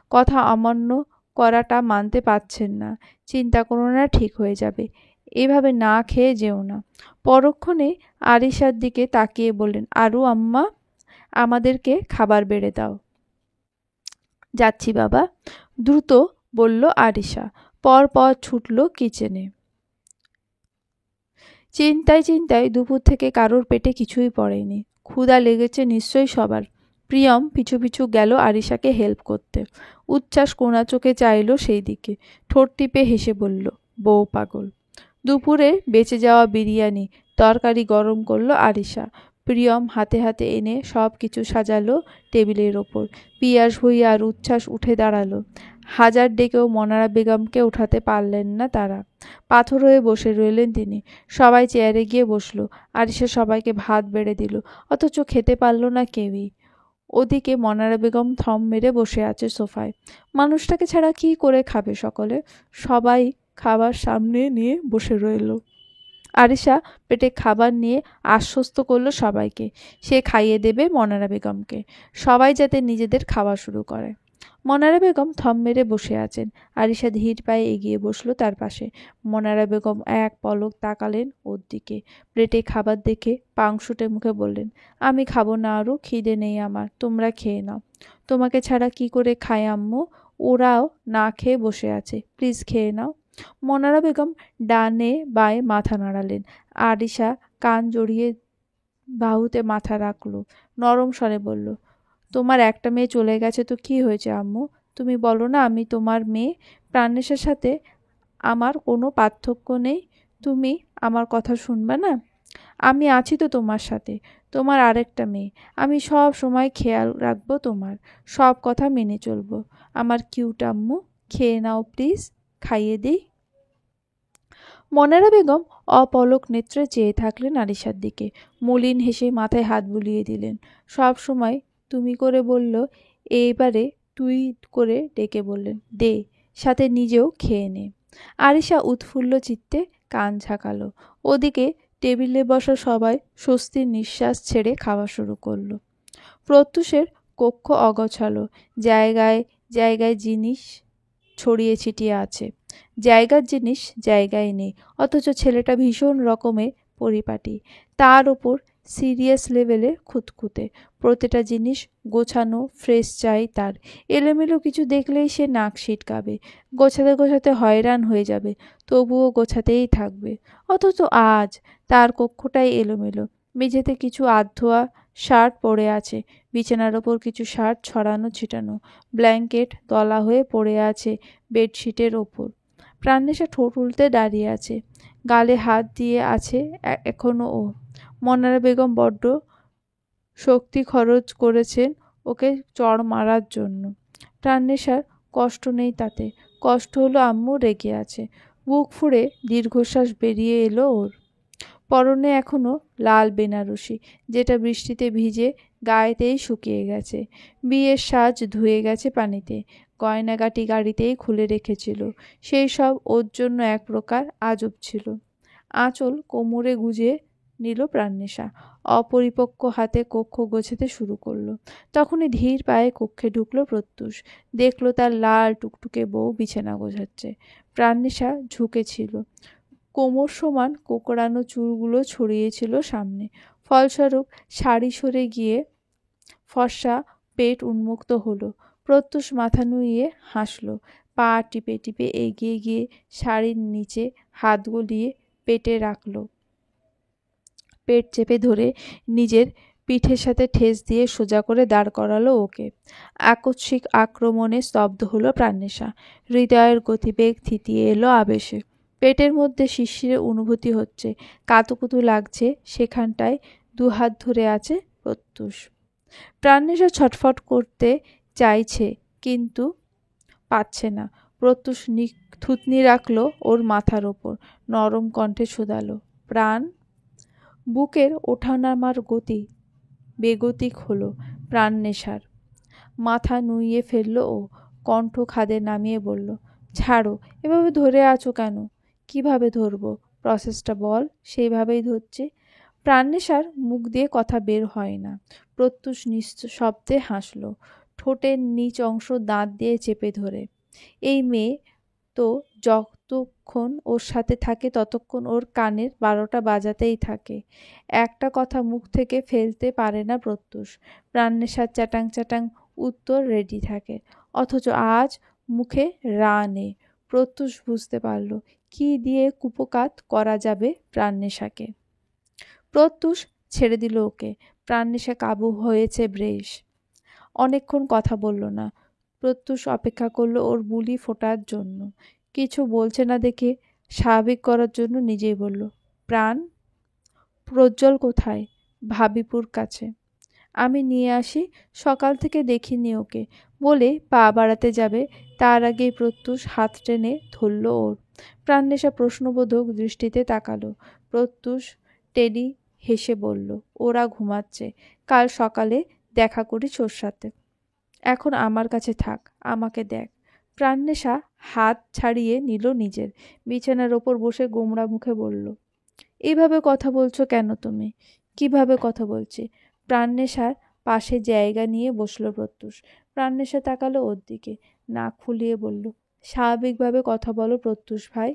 Speaker 1: কথা অমান্য করাটা মানতে পারছেন না। চিন্তা করো না, ঠিক হয়ে যাবে। এভাবে না খেয়ে যেও না। পরক্ষণে আরিশার দিকে তাকিয়ে বললেন, আরু আম্মা, আমাদেরকে খাবার বেড়ে দাও। যাচ্ছি বাবা, দ্রুত বলল আরিশা। পর ছুটল কিচেনে। চিন্তায় চিন্তায় দুপুর থেকে কারোর পেটে কিছুই পড়েনি। ক্ষুধা লেগেছে নিশ্চয়ই সবার। প্রিয়ম পিছু পিছু গেল আরিশাকে হেল্প করতে। উচ্ছ্বাস কোনা চোখে চাইল সেই দিকে, ঠোঁট টিপে হেসে বলল, বউ পাগল। দুপুরে বেঁচে যাওয়া বিরিয়ানি তরকারি গরম করলো আরিশা। প্রিয়ম হাতে হাতে এনে সব কিছু সাজালো টেবিলের ওপর। পিয়াস ভুঁইয়া আর উচ্ছ্বাস উঠে দাঁড়ালো। হাজার ডেকেও মনারা বেগমকে উঠাতে পারলেন না তারা। পাথর হয়ে বসে রইলেন তিনি। সবাই চেয়ারে গিয়ে বসলো। আরিশা সবাইকে ভাত বেড়ে দিল, অথচ খেতে পারল না কেউই। ওদিকে মনারা বেগম থম মেরে বসে আছে সোফায়। মানুষটাকে ছাড়া কি করে খাবে সকলে? সবাই খাবার সামনে নিয়ে বসে রইল। আরিশা পেটে খাবার নিয়ে আশ্বস্ত করলো সবাইকে, সে খাইয়ে দেবে মনারা বেগমকে। সবাই যাতে নিজেদের খাওয়া শুরু করে। মনারা বেগম থম মেরে বসে আছেন। আরিশা ধীর পায়ে এগিয়ে বসলো তার পাশে। মনারা বেগম এক পলক তাকালেন ওর দিকে। প্লেটে খাবার দেখে পাংশুটে মুখে বললেন, আমি খাবো না আরু, খিদে নেই আমার, তোমরা খেয়ে নাও। তোমাকে ছাড়া কি করে খায় আম্মু? ওরাও না খেয়ে বসে আছে, প্লিজ খেয়ে নাও। মনারা বেগম ডানে বাঁয়ে মাথা নাড়ালেন। আরিশা কান জড়িয়ে বাহুতে মাথা রাখল। নরম স্বরে বলল, তোমার একটা মেয়ে চলে গেছে তো কি হয়েছে আম্মু? তুমি বলো না আমি তোমার মেয়ে। প্রাণেশের সাথে আমার কোনো পার্থক্য নেই। তুমি আমার কথা শুনবে না? আমি আছি তো তোমার সাথে। তোমার আরেকটা মেয়ে, আমি সব সময় খেয়াল রাখবো তোমার, সব কথা মেনে চলবো। আমার কিউট আম্মু, খেয়ে নাও প্লিজ, খাইয়ে দিই। মনারা বেগম অপলক নেত্রে চেয়ে থাকলেন আরিশার দিকে। মলিন হেসে মাথায় হাত বুলিয়ে দিলেন। সব সময় তুমি করে বলল, এইবারে তুই করে ডেকে বললেন, দে, সাথে নিজেও খেয়ে নে। আরিশা উৎফুল্ল চিত্তে কান ঝাঁকালো। ওদিকে টেবিলে বসা সবাই স্বস্তির নিঃশ্বাস ছেড়ে খাওয়া শুরু করলো। প্রত্যুষের কক্ষ অগোছালো, জায়গায় জায়গায় জিনিস ছড়িয়ে ছিটিয়ে আছে। জায়গার জিনিস জায়গায় নেই, অথচ ছেলেটা ভীষণ রকমের পরিপাটি। তার ওপর সিরিয়াস লেভেলে খুঁতখুঁতে। প্রতিটা জিনিস গোছানো ফ্রেশ চাই তার। এলোমেলো কিছু দেখলেই সে নাক সিটকাবে। গোছাতে গোছাতে হয়রান হয়ে যাবে, তবুও গোছাতেই থাকবে। অথচ আজ তার কক্ষটাই এলোমেলো। মেঝেতে কিছু আধোয়া শার্ট পড়ে আছে, বিছানার ওপর কিছু শার্ট ছড়ানো ছিটানো, ব্ল্যাঙ্কেট দলা হয়ে পড়ে আছে বেডশিটের ওপর। প্রাণনেশা ঠোঁট উল্টে দাঁড়িয়ে আছে, গালে হাত দিয়ে আছে এখনো ও। মনারা বেগম বড্ড শক্তি খরচ করেছেন ওকে চড় মারার জন্য। প্রাণনেশার কষ্ট নেই তাতে, কষ্ট হলো আম্মু রেগে আছে। বুক ফুঁড়ে দীর্ঘশ্বাস বেরিয়ে এলো ওর। পরনে এখনো লাল বেনারসি, যেটা বৃষ্টিতে ভিজে গায়েতেই শুকিয়ে গেছে। বিয়ের সাজ ধুয়ে গেছে পানিতে। গয়নাগাটি গাড়িতেই খুলে রেখেছিল। সেই সব ওর জন্য এক প্রকার আজব ছিল। আঁচল কোমরে গুজে নিল প্রাণনেশা। অপরিপক্ক হাতে কক্ষ গোছাতে শুরু করলো। তখনই ধীর পায়ে কক্ষে ঢুকলো প্রত্যুষ। দেখলো তার লাল টুকটুকে বউ বিছানা গোছাচ্ছে। প্রাণনেশা ঝুঁকেছিল। কোমর সমান কোকড়ানো চুলগুলো ছড়িয়েছিল সামনে। ফলস্বরূপ শাড়ি সরে গিয়ে ফর্সা পেট উন্মুক্ত হলো। প্রত্যুষ মাথা নুইয়ে হাসল। পা টিপে টিপে এগিয়ে গিয়ে শাড়ির নিচে হাত গলিয়ে পেটে রাখল। পেট চেপে ধরে নিজের পিঠের সাথে ঠেস দিয়ে সোজা করে দাঁড় করালো ওকে। আকস্মিক আক্রমণে স্তব্ধ হলো প্রাণনেশা। হৃদয়ের গতিবেগ থিতিয়ে এলো আবেশে। পেটের মধ্যে শিরশিরে অনুভূতি হচ্ছে, কাতুকুতু লাগছে, সেখানটায় দুহাত ধরে আছে প্রত্যুষ। প্রাণনেশা ছটফট করতে চাইছে, কিন্তু পাচ্ছে না। প্রত্যুষ থুতনি রাখলো ওর মাথার ওপর, নরম কণ্ঠে শোধালো, প্রাণ? বুকের ওঠানামার গতি বেগতিক হলো প্রাণনেশার। মাথা নুইয়ে ফেলল ও, কণ্ঠ খাদে নামিয়ে বলল, ছাড়ো, এভাবে ধরে আছো কেন? কিভাবে ধরবো? প্রসেসটা বল। সেইভাবেই ধরছি। প্রাণনেশার মুখ দিয়ে কথা বের হয় না। প্রত্যুষ নিঃশব্দে হাসল, ঠোঁটের নিচ অংশ দাঁত দিয়ে চেপে ধরে। এই মেয়ে তো যতক্ষণ ওর সাথে থাকে ততক্ষণ ওর কানের 12টা বাজাতেই থাকে। একটা কথা মুখ থেকে ফেলতে পারে না প্রত্যুষ। প্রাণনেশার চ্যাটাং চ্যাটাং উত্তর রেডি থাকে, অথচ আজ মুখে রা নেই। প্রত্যুষ বুঝতে পারল কি দিয়ে কুপকাত করা যাবে প্রাণনেশাকে। প্রত্যুষ ছেড়ে দিল ওকে। প্রাণনেশা কাবু হয়েছে বেশ। অনেকক্ষণ কথা বলল না। প্রত্যুষ অপেক্ষা করলো ওর বুলি ফোটার জন্য। কিছু বলছে না দেখে স্বাভাবিক করার জন্য নিজেই বলল, প্রাণ? প্রজ্জ্বল কোথায়? ভাবিপুর কাছে। আমি নিয়ে আসি, সকাল থেকে দেখিনি ওকে, বলে পা বাড়াতে যাবে তার আগেই প্রত্যুষ হাত টেনে ধরল ওর। প্রাণনেশা প্রশ্নবোধক দৃষ্টিতে তাকালো। প্রত্যুষ টেডি হেসে বলল, ওরা ঘুমাচ্ছে, কাল সকালে দেখা করিস ওর সাথে। এখন আমার কাছে থাক, আমাকে দেখ। প্রাণনেশা হাত ছাড়িয়ে নিল নিজের। বিছানার ওপর বসে গোমড়া মুখে বলল, এইভাবে কথা বলছো কেন তুমি? কিভাবে কথা বলছি? প্রাণনেশার পাশে জায়গা নিয়ে বসলো প্রত্যুষ। প্রাণনেশা তাকালো ওর দিকে, নাক ফুলিয়ে বলল, স্বাভাবিকভাবে কথা বলো প্রত্যুষ ভাই।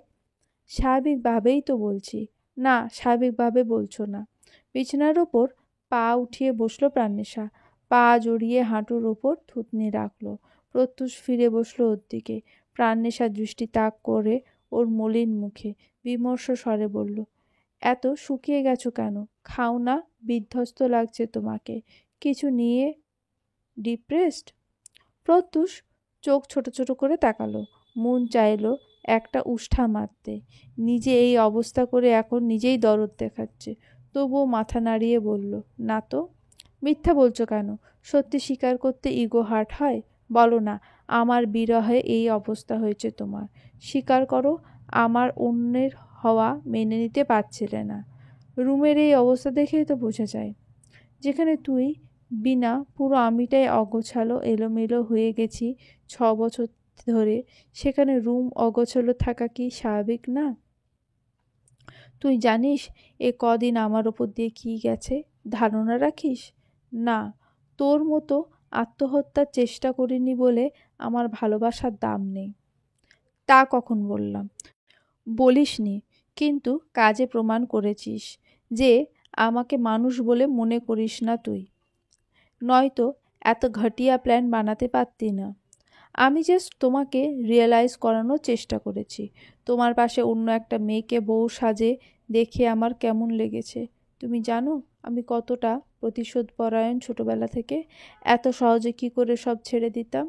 Speaker 1: স্বাভাবিকভাবেই তো বলছি। না, স্বাভাবিকভাবে বলছো না। বিছানার ওপর পা উঠিয়ে বসলো প্রাণনেশা। পা জড়িয়ে হাঁটুর ওপর থুতনি রাখলো। প্রত্যুষ ফিরে বসলো ওর দিকে। প্রাণনেশা দৃষ্টি তাক করে ওর মলিন মুখে বিমর্ষ স্বরে বলল, এত শুকিয়ে গেছো কেন? খাও না, বিধ্বস্ত লাগছে তোমাকে। কিছু নিয়ে ডিপ্রেসড? প্রত্যুষ চোখ ছোট ছোট করে তাকালো। মন চাইলো একটা উষ্ঠা মারতে। নিজে এই অবস্থা করে এখন নিজেই দরদ দেখাচ্ছে। তবুও মাথা নাড়িয়ে বলল, না তো। মিথ্যা বলছো কেন? সত্যি স্বীকার করতে ইগো হার্ট হয়? বলো না, আমার বিরহে এই অবস্থা হয়েছে তোমার। স্বীকার করো, আমার অন্যের হওয়া মেনে নিতে পারছিলে না। রুমের এই অবস্থা দেখেই তো বোঝা যায়। যেখানে তুই বিনা, পুরো আমিটাই অগোছালো এলোমেলো হয়ে গেছি 6 বছর ধরে, সেখানে রুম অগোছালো থাকা কি স্বাভাবিক না? তুই জানিস এ কদিন আমার ওপর দিয়ে কি গেছে? ধারণা রাখিস? না, তোর মতো আত্মহত্যার চেষ্টা করিনি বলে আমার ভালোবাসার দাম নেই। তা কখন বললাম? বলিসনি, কিন্তু কাজে প্রমাণ করেছিস যে আমাকে মানুষ বলে মনে করিস না তুই। নয়তো এত ঘটিয়া প্ল্যান বানাতে পারতি না। আমি জাস্ট তোমাকে রিয়েলাইজ করানোর চেষ্টা করেছি। তোমার পাশে অন্য একটা মেয়েকে বউ সাজে দেখে আমার কেমন লেগেছে তুমি জানো? আমি কতটা প্রতিশোধপরায়ণ ছোটবেলা থেকে। এত সহজে কি করে সব ছেড়ে দিতাম?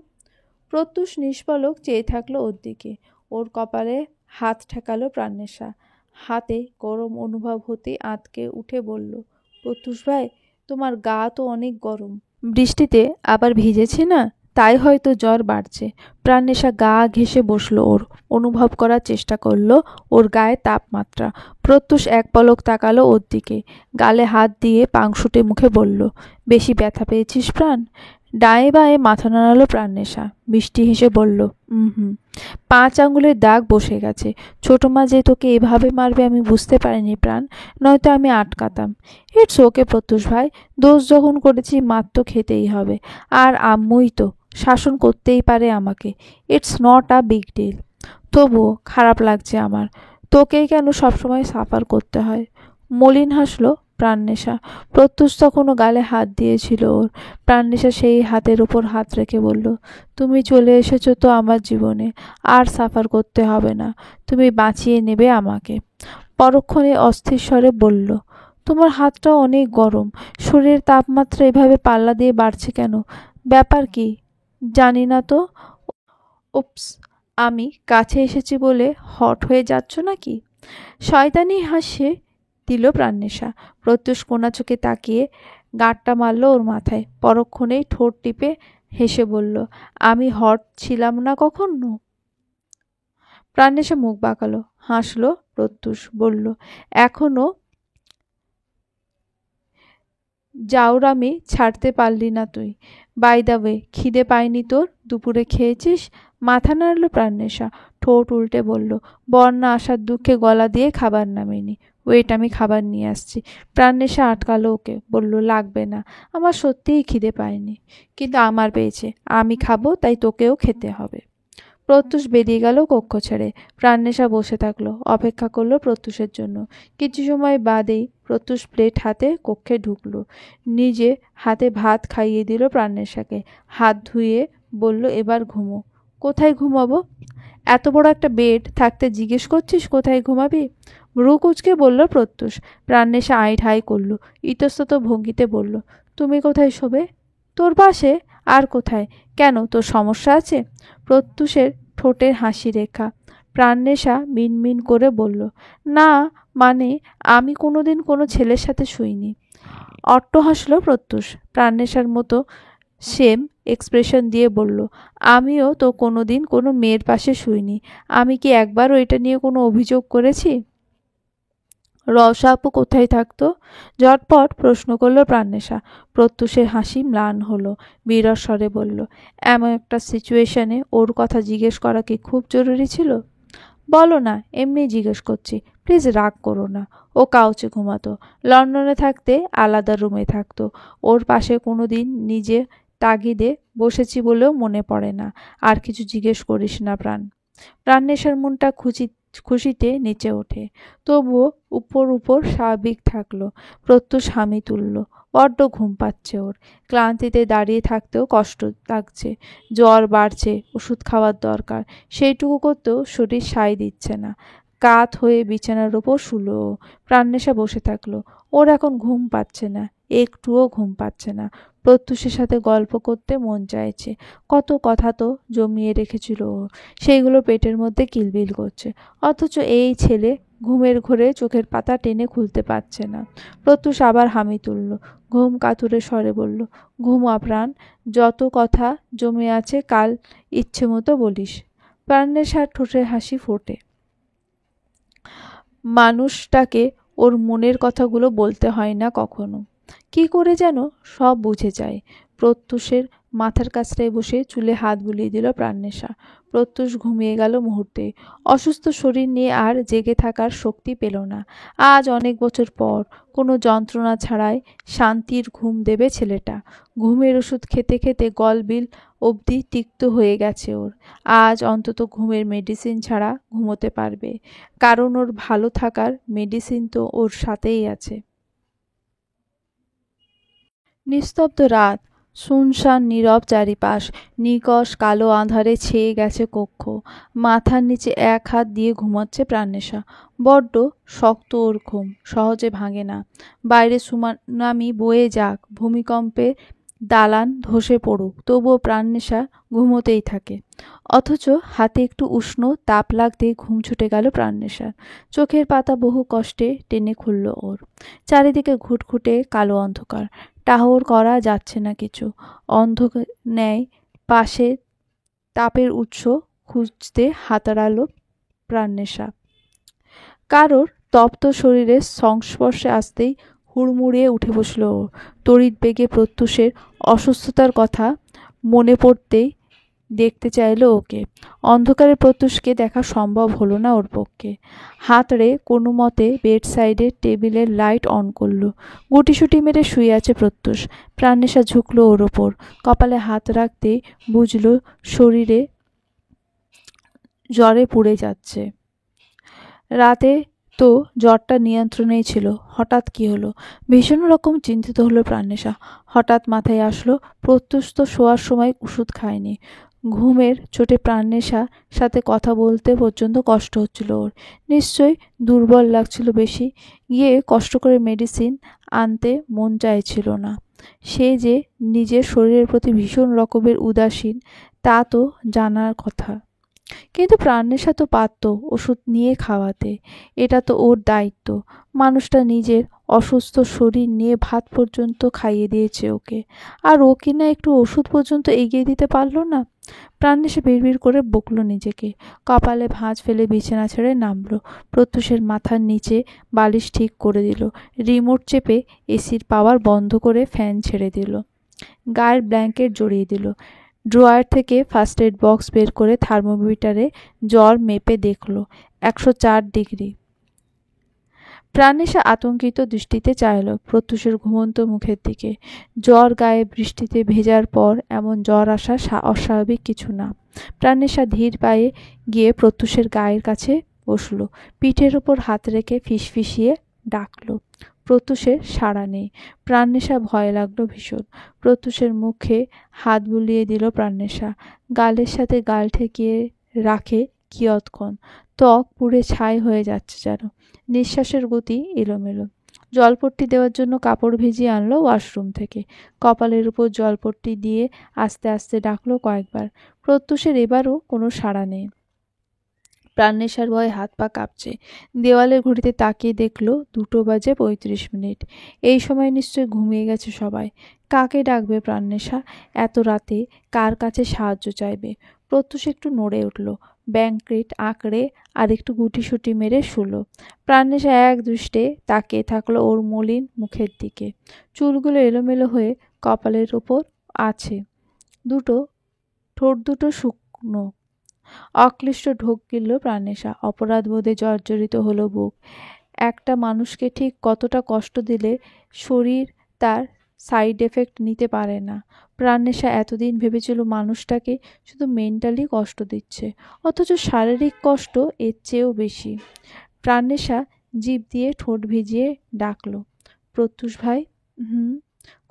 Speaker 1: প্রত্যুষ নিষ্পলক চেয়ে থাকলো ওর দিকে। ওর কপালে হাত ঠেকালো প্রাণনেশা। হাতে গরম অনুভব হতে আঁতকে উঠে বলল, প্রত্যুষ ভাই, তোমার গা তো অনেক গরম। বৃষ্টিতে আবার ভিজেছি না, তাই হয়তো জ্বর বাড়ছে। প্রাণনেশা গা ঘেঁষে বসলো ওর, অনুভব করার চেষ্টা করলো ওর গায়ে তাপমাত্রা। প্রত্যুষ এক পলক তাকালো ওর দিকে, গালে হাত দিয়ে পাংশুটে মুখে বলল, বেশি ব্যথা পেয়েছিস প্রাণ? ডায়ে বায়ে মাথা নাড়ালো প্রাণনেশা। বৃষ্টি হেসে বলল, হুম। 5 আঙুলের দাগ বসে গেছে। ছোট মা যে তোকে এভাবে মারবে আমি বুঝতে পারিনি প্রাণ, নয়তো আমি আটকাতাম। ইটস ওকে প্রত্যুষ ভাই, দোষ যখন করেছি মার তো খেতেই হবে। আর আম্মুই তো শাসন করতেই পারে আমাকে। It's not a big deal. তবুও খারাপ লাগছে আমার। তোকেই কেন সবসময় সাফার করতে হয়? মলিন হাসলো প্রাণনেশা। প্রত্যুষ তখনও গালে হাত দিয়েছিল ওর। প্রাণনেশা সেই হাতের ওপর হাত রেখে বলল, তুমি চলে এসেছো তো আমার জীবনে, আর সাফার করতে হবে না। তুমি বাঁচিয়ে নেবে আমাকে। পরক্ষণে অস্থির স্বরে বলল, তোমার হাতটা অনেক গরম। শরীরের তাপমাত্রা এভাবে পাল্লা দিয়ে বাড়ছে কেন? ব্যাপার কি? জানি না তো। উপস, আমি কাছে এসেছি বলে হট হয়ে যাচ্ছ নাকি? শয়তানি হাসে দিল প্রাণনেশা। প্রত্যুষ কোনা চোখে তাকিয়ে গাঁটটা মারল ওর মাথায়। পরক্ষণেই ঠোঁট টিপে হেসে বলল, আমি হট ছিলাম না কখনো। প্রাণেশা মুখ বাঁকালো, হাসলো। প্রত্যুষ বলল, এখনো জাউরামি ছাড়তে পারলি না তুই? বাই দ্য ওয়ে, খিদে পায়নি তোর? দুপুরে খেয়েছিস? মাথা নাড়ল প্রাণেশা, ঠোঁট উল্টে বলল, বন্যা আসার দুঃখে গলা দিয়ে খাবার নামেনি। ওয়েট, আমি খাবার নিয়ে আসছি। প্রাণেশা আটকালো ওকে, বলল, লাগবে না, আমার সত্যিই খিদে পায়নি। কিন্তু আমার পেয়েছে, আমি খাবো, তাই তোকেও খেতে হবে। প্রত্যুষ বেরিয়ে গেল কক্ষ ছেড়ে। প্রাণেশা বসে থাকলো, অপেক্ষা করলো প্রত্যুষের জন্য। কিছু সময় বাদেই প্রত্যুষ প্লেট হাতে কক্ষে ঢুকলো। নিজে হাতে ভাত খাইয়ে দিল প্রাণেশাকে। হাত ধুয়ে বলল, এবার ঘুমো। কোথায় ঘুমাবো? এত বড় একটা বেড থাকতে জিজ্ঞেস করছিস কোথায় ঘুমাবি? ভ্রু কুঁচকে বলল প্রত্যুষ। প্রাণেশা আই ঠাই করল, ইতস্তত ভঙ্গিতে বলল, তুমি কোথায় শোবে? তোর পাশে। আর কোথায়? কেন, তোর সমস্যা আছে? প্রত্যুষের ঠোঁটের হাসি রেখা। প্রাণেশা মিনমিন করে বলল, না, মানে আমি কোনোদিন কোনো ছেলের সাথে শুইনি। অট্ট হাসল প্রত্যুষ। প্রাণেশার মতো সেম এক্সপ্রেশন দিয়ে বলল, আমিও তো কোনোদিন কোনো মেয়ের পাশে শুইনি। আমি কি একবারও এটা নিয়ে কোনো অভিযোগ করেছি? রসা আপু কোথায় থাকতো? ঝটপট প্রশ্ন করল প্রাণেশা। প্রত্যুষের হাসি ম্লান হলো, বিরস স্বরে বলল, এমন একটা সিচুয়েশনে ওর কথা জিজ্ঞেস করা কি খুব জরুরি ছিল? বলো না, এমনি জিজ্ঞেস করছি, প্লিজ রাগ করো না। ও কাউচে ঘুমাতো, লন্ডনে থাকতে আলাদা রুমে থাকতো। ওর পাশে কোনো দিন নিজে তাগিদে বসেছি বলেও মনে পড়ে না। আর কিছু জিজ্ঞেস করিস না প্রাণ। প্রাণেশার মনটা খুশিতে নেচে ওঠে, তবুও উপর উপর স্বাভাবিক থাকলো। প্রত্যুষ হামি তুলল, বড্ড ঘুম পাচ্ছে ওর। ক্লান্তিতে দাঁড়িয়ে থাকতেও কষ্ট লাগছে, জ্বর বাড়ছে, ওষুধ খাওয়ার দরকার, সেইটুকু করতেও শরীর সায় দিচ্ছে না। কাত হয়ে বিছানার ওপর শুলো। প্রাণেশা বসে থাকলো। ওর এখন ঘুম পাচ্ছে না, একটুও ঘুম পাচ্ছে না। প্রত্যুষের সাথে গল্প করতে মন চাইছে। কত কথা তো জমিয়ে রেখেছিল ও, সেইগুলো পেটের মধ্যে কিলবিল করছে। অথচ এই ছেলে ঘুমের ঘোরে চোখের পাতা টেনে খুলতে পারছে না। প্রত্যুষ আবার হামি তুলল, ঘুম কাতুরে স্বরে বলল, ঘুমা প্রাণ, যত কথা জমে আছে কাল ইচ্ছে মতো বলিস। প্রাণেশার ঠোঁটের হাসি ফোটে। মানুষটাকে ওর মনের কথাগুলো বলতে হয় না কখনো। কি করে যেন সব বুঝে যায়। প্রত্যুষের মাথার কাছটায় বসে চুলে হাত বুলিয়ে দিল প্রাণেশা। প্রত্যুষ ঘুমিয়ে গেল মুহূর্তে। অসুস্থ শরীর নিয়ে আর জেগে থাকার শক্তি পেল না। আজ অনেক বছর পর কোনো যন্ত্রণা ছাড়াই শান্তির ঘুম দেবে ছেলেটা। ঘুমের ওষুধ খেতে খেতে গলবিল অবধি তিক্ত হয়ে গেছে ওর। আজ অন্তত ঘুমের মেডিসিন ছাড়া ঘুমোতে পারবে, কারণ ওর ভালো থাকার মেডিসিন তো ওর সাথেই আছে। নিস্তব্ধ রাত, শুনশান নীরব চারিপাশ, নিকষ কালো আঁধারে ছেয়ে গেছে কক্ষ। মাথার নিচে এক হাত দিয়ে ঘুমাচ্ছে প্রাণেশা। বড্ড শক্ত ওর ঘুম, সহজে ভাঙে না। বাইরে সুনামি বয়ে যাক, ভূমিকম্পে দালান ধসে পড়ুক, তবুও প্রাণেশা ঘুমোতেই থাকে। অথচ হাতে একটু উষ্ণ তাপ লাগতেই ঘুম ছুটে গেল প্রাণেশার। চোখের পাতা বহু কষ্টে টেনে খুলল ওর। চারিদিকে ঘুটঘুটে কালো অন্ধকার, টাহর করা যাচ্ছে না কিছু। অন্ধকার ন্যায় পাশে তাপের উৎস খুঁজতে হাতড়ালো প্রাণেশা। কারোর তপ্ত শরীরের সংস্পর্শে আসতেই হুড়মুড়িয়ে উঠে বসল ও। তড়িৎ বেগে প্রত্যুষের অসুস্থতার কথা মনে পড়তেই দেখতে চাইল ওকে। অন্ধকারে প্রত্যুষকে দেখা সম্ভব হলো না ওর পক্ষে। হাতড়ে কোনো মতে বেড সাইডের টেবিলের লাইট অন করলো। গুটিসুটি মেরে শুয়ে আছে প্রত্যুষ। প্রাণেশা ঝুঁকলো ওর ওপর, কপালে হাত রাখতেই বুঝলো শরীরে জ্বরে পুড়ে যাচ্ছে। রাতে তো জ্বরটা নিয়ন্ত্রণেই ছিল, হঠাৎ কি হলো? ভীষণ রকম চিন্তিত হলো প্রাণেশা। হঠাৎ মাথায় আসলো প্রত্যুষ তো শোয়ার সময় ওষুধ খায়নি। ঘুমের চোটে প্রাণেশার সাথে কথা বলতে পর্যন্ত কষ্ট হচ্ছিল ওর। নিশ্চয়ই দুর্বল লাগছিল বেশি। গিয়ে কষ্ট করে মেডিসিন আনতে মন চাইছিল না। সে যে নিজের শরীরের প্রতি ভীষণ রকমের উদাসীন তা তো জানার কথা। কিন্তু প্রাণেশা তো পারত ওষুধ নিয়ে খাওয়াতে, এটা তো ওর দায়িত্ব। মানুষটা নিজের অসুস্থ শরীর নিয়ে ভাত পর্যন্ত খাইয়ে দিয়েছে ওকে, আর ও কিনা একটু ওষুধ পর্যন্ত এগিয়ে দিতে পারল না। প্রাণেশা বিড়বিড় করে বকল নিজেকে। কপালে ভাঁজ ফেলে বিছানা ছেড়ে নামলো। প্রত্যুষের মাথার নিচে বালিশ ঠিক করে দিল। রিমোট চেপে এসির পাওয়ার বন্ধ করে ফ্যান ছেড়ে দিল। গায়ের ব্ল্যাঙ্কেট জড়িয়ে দিল। ড্রয়ার থেকে ফার্স্ট এড বক্স বের করে থার্মোমিটারে জ্বর মেপে দেখল 104 ডিগ্রি। প্রাণেশা আতঙ্কিত দৃষ্টিতে চাইল প্রত্যুষের ঘুমন্ত মুখের দিকে। জ্বর গায়ে বৃষ্টিতে ভেজার পর এমন জ্বর আসা অস্বাভাবিক কিছু না। প্রাণেশা ধীর পায়ে গিয়ে প্রত্যুষের গায়ের কাছে বসল। পিঠের ওপর হাত রেখে ফিসফিসিয়ে ডাকল। প্রত্যুষের সাড়া নেই। প্রাণেশা ভয় লাগলো ভীষণ। প্রত্যুষের মুখে হাত বুলিয়ে দিল প্রাণেশা। গালের সাথে গাল ঠেকিয়ে রাখে কিয়ৎক্ষণ। ত্বক পুড়ে ছাই হয়ে যাচ্ছে যেন। নিঃশ্বাসের গতি এলোমেলো। জলপট্টি দেওয়ার জন্য কাপড় ভিজিয়ে আনলো ওয়াশরুম থেকে। কপালের উপর জলপট্টি দিয়ে আস্তে আস্তে ডাকলো কয়েকবার। প্রত্যুষের এবারও কোনো সাড়া নেই। প্রাণেশার ভয়ে হাত পা কাঁপছে। দেওয়ালের ঘড়িতে তাকিয়ে দেখলো 2:35। এই সময় নিশ্চয়ই ঘুমিয়ে গেছে সবাই। কাকে ডাকবে প্রাণেশা? এত রাতে কার কাছে সাহায্য চাইবে? প্রত্যুষ একটু নড়ে উঠল। ব্ল্যাঙ্কেট আঁকড়ে আর একটু গুটিসুটি মেরে শুল। প্রাণেশা এক দৃষ্টে তাকিয়ে থাকলো ওর মলিন মুখের দিকে। চুলগুলো এলোমেলো হয়ে কপালের ওপর আছে। ঠোঁট দুটো শুকনো। অক্লিষ্ট ঢোক গিলল প্রাণেশা। অপরাধবোধে জর্জরিত হলো বুক। একটা মানুষকে ঠিক কতটা কষ্ট দিলে শরীর তার সাইড এফেক্ট নিতে পারে না। প্রাণেশা এতদিন ভেবেছিল মানুষটাকে শুধু মেন্টালি কষ্ট দিচ্ছে, অথচ শারীরিক কষ্ট এর চেয়েও বেশি। প্রাণেশা জিভ দিয়ে ঠোঁট ভিজিয়ে ডাকল, প্রত্যুষ ভাই। হুম।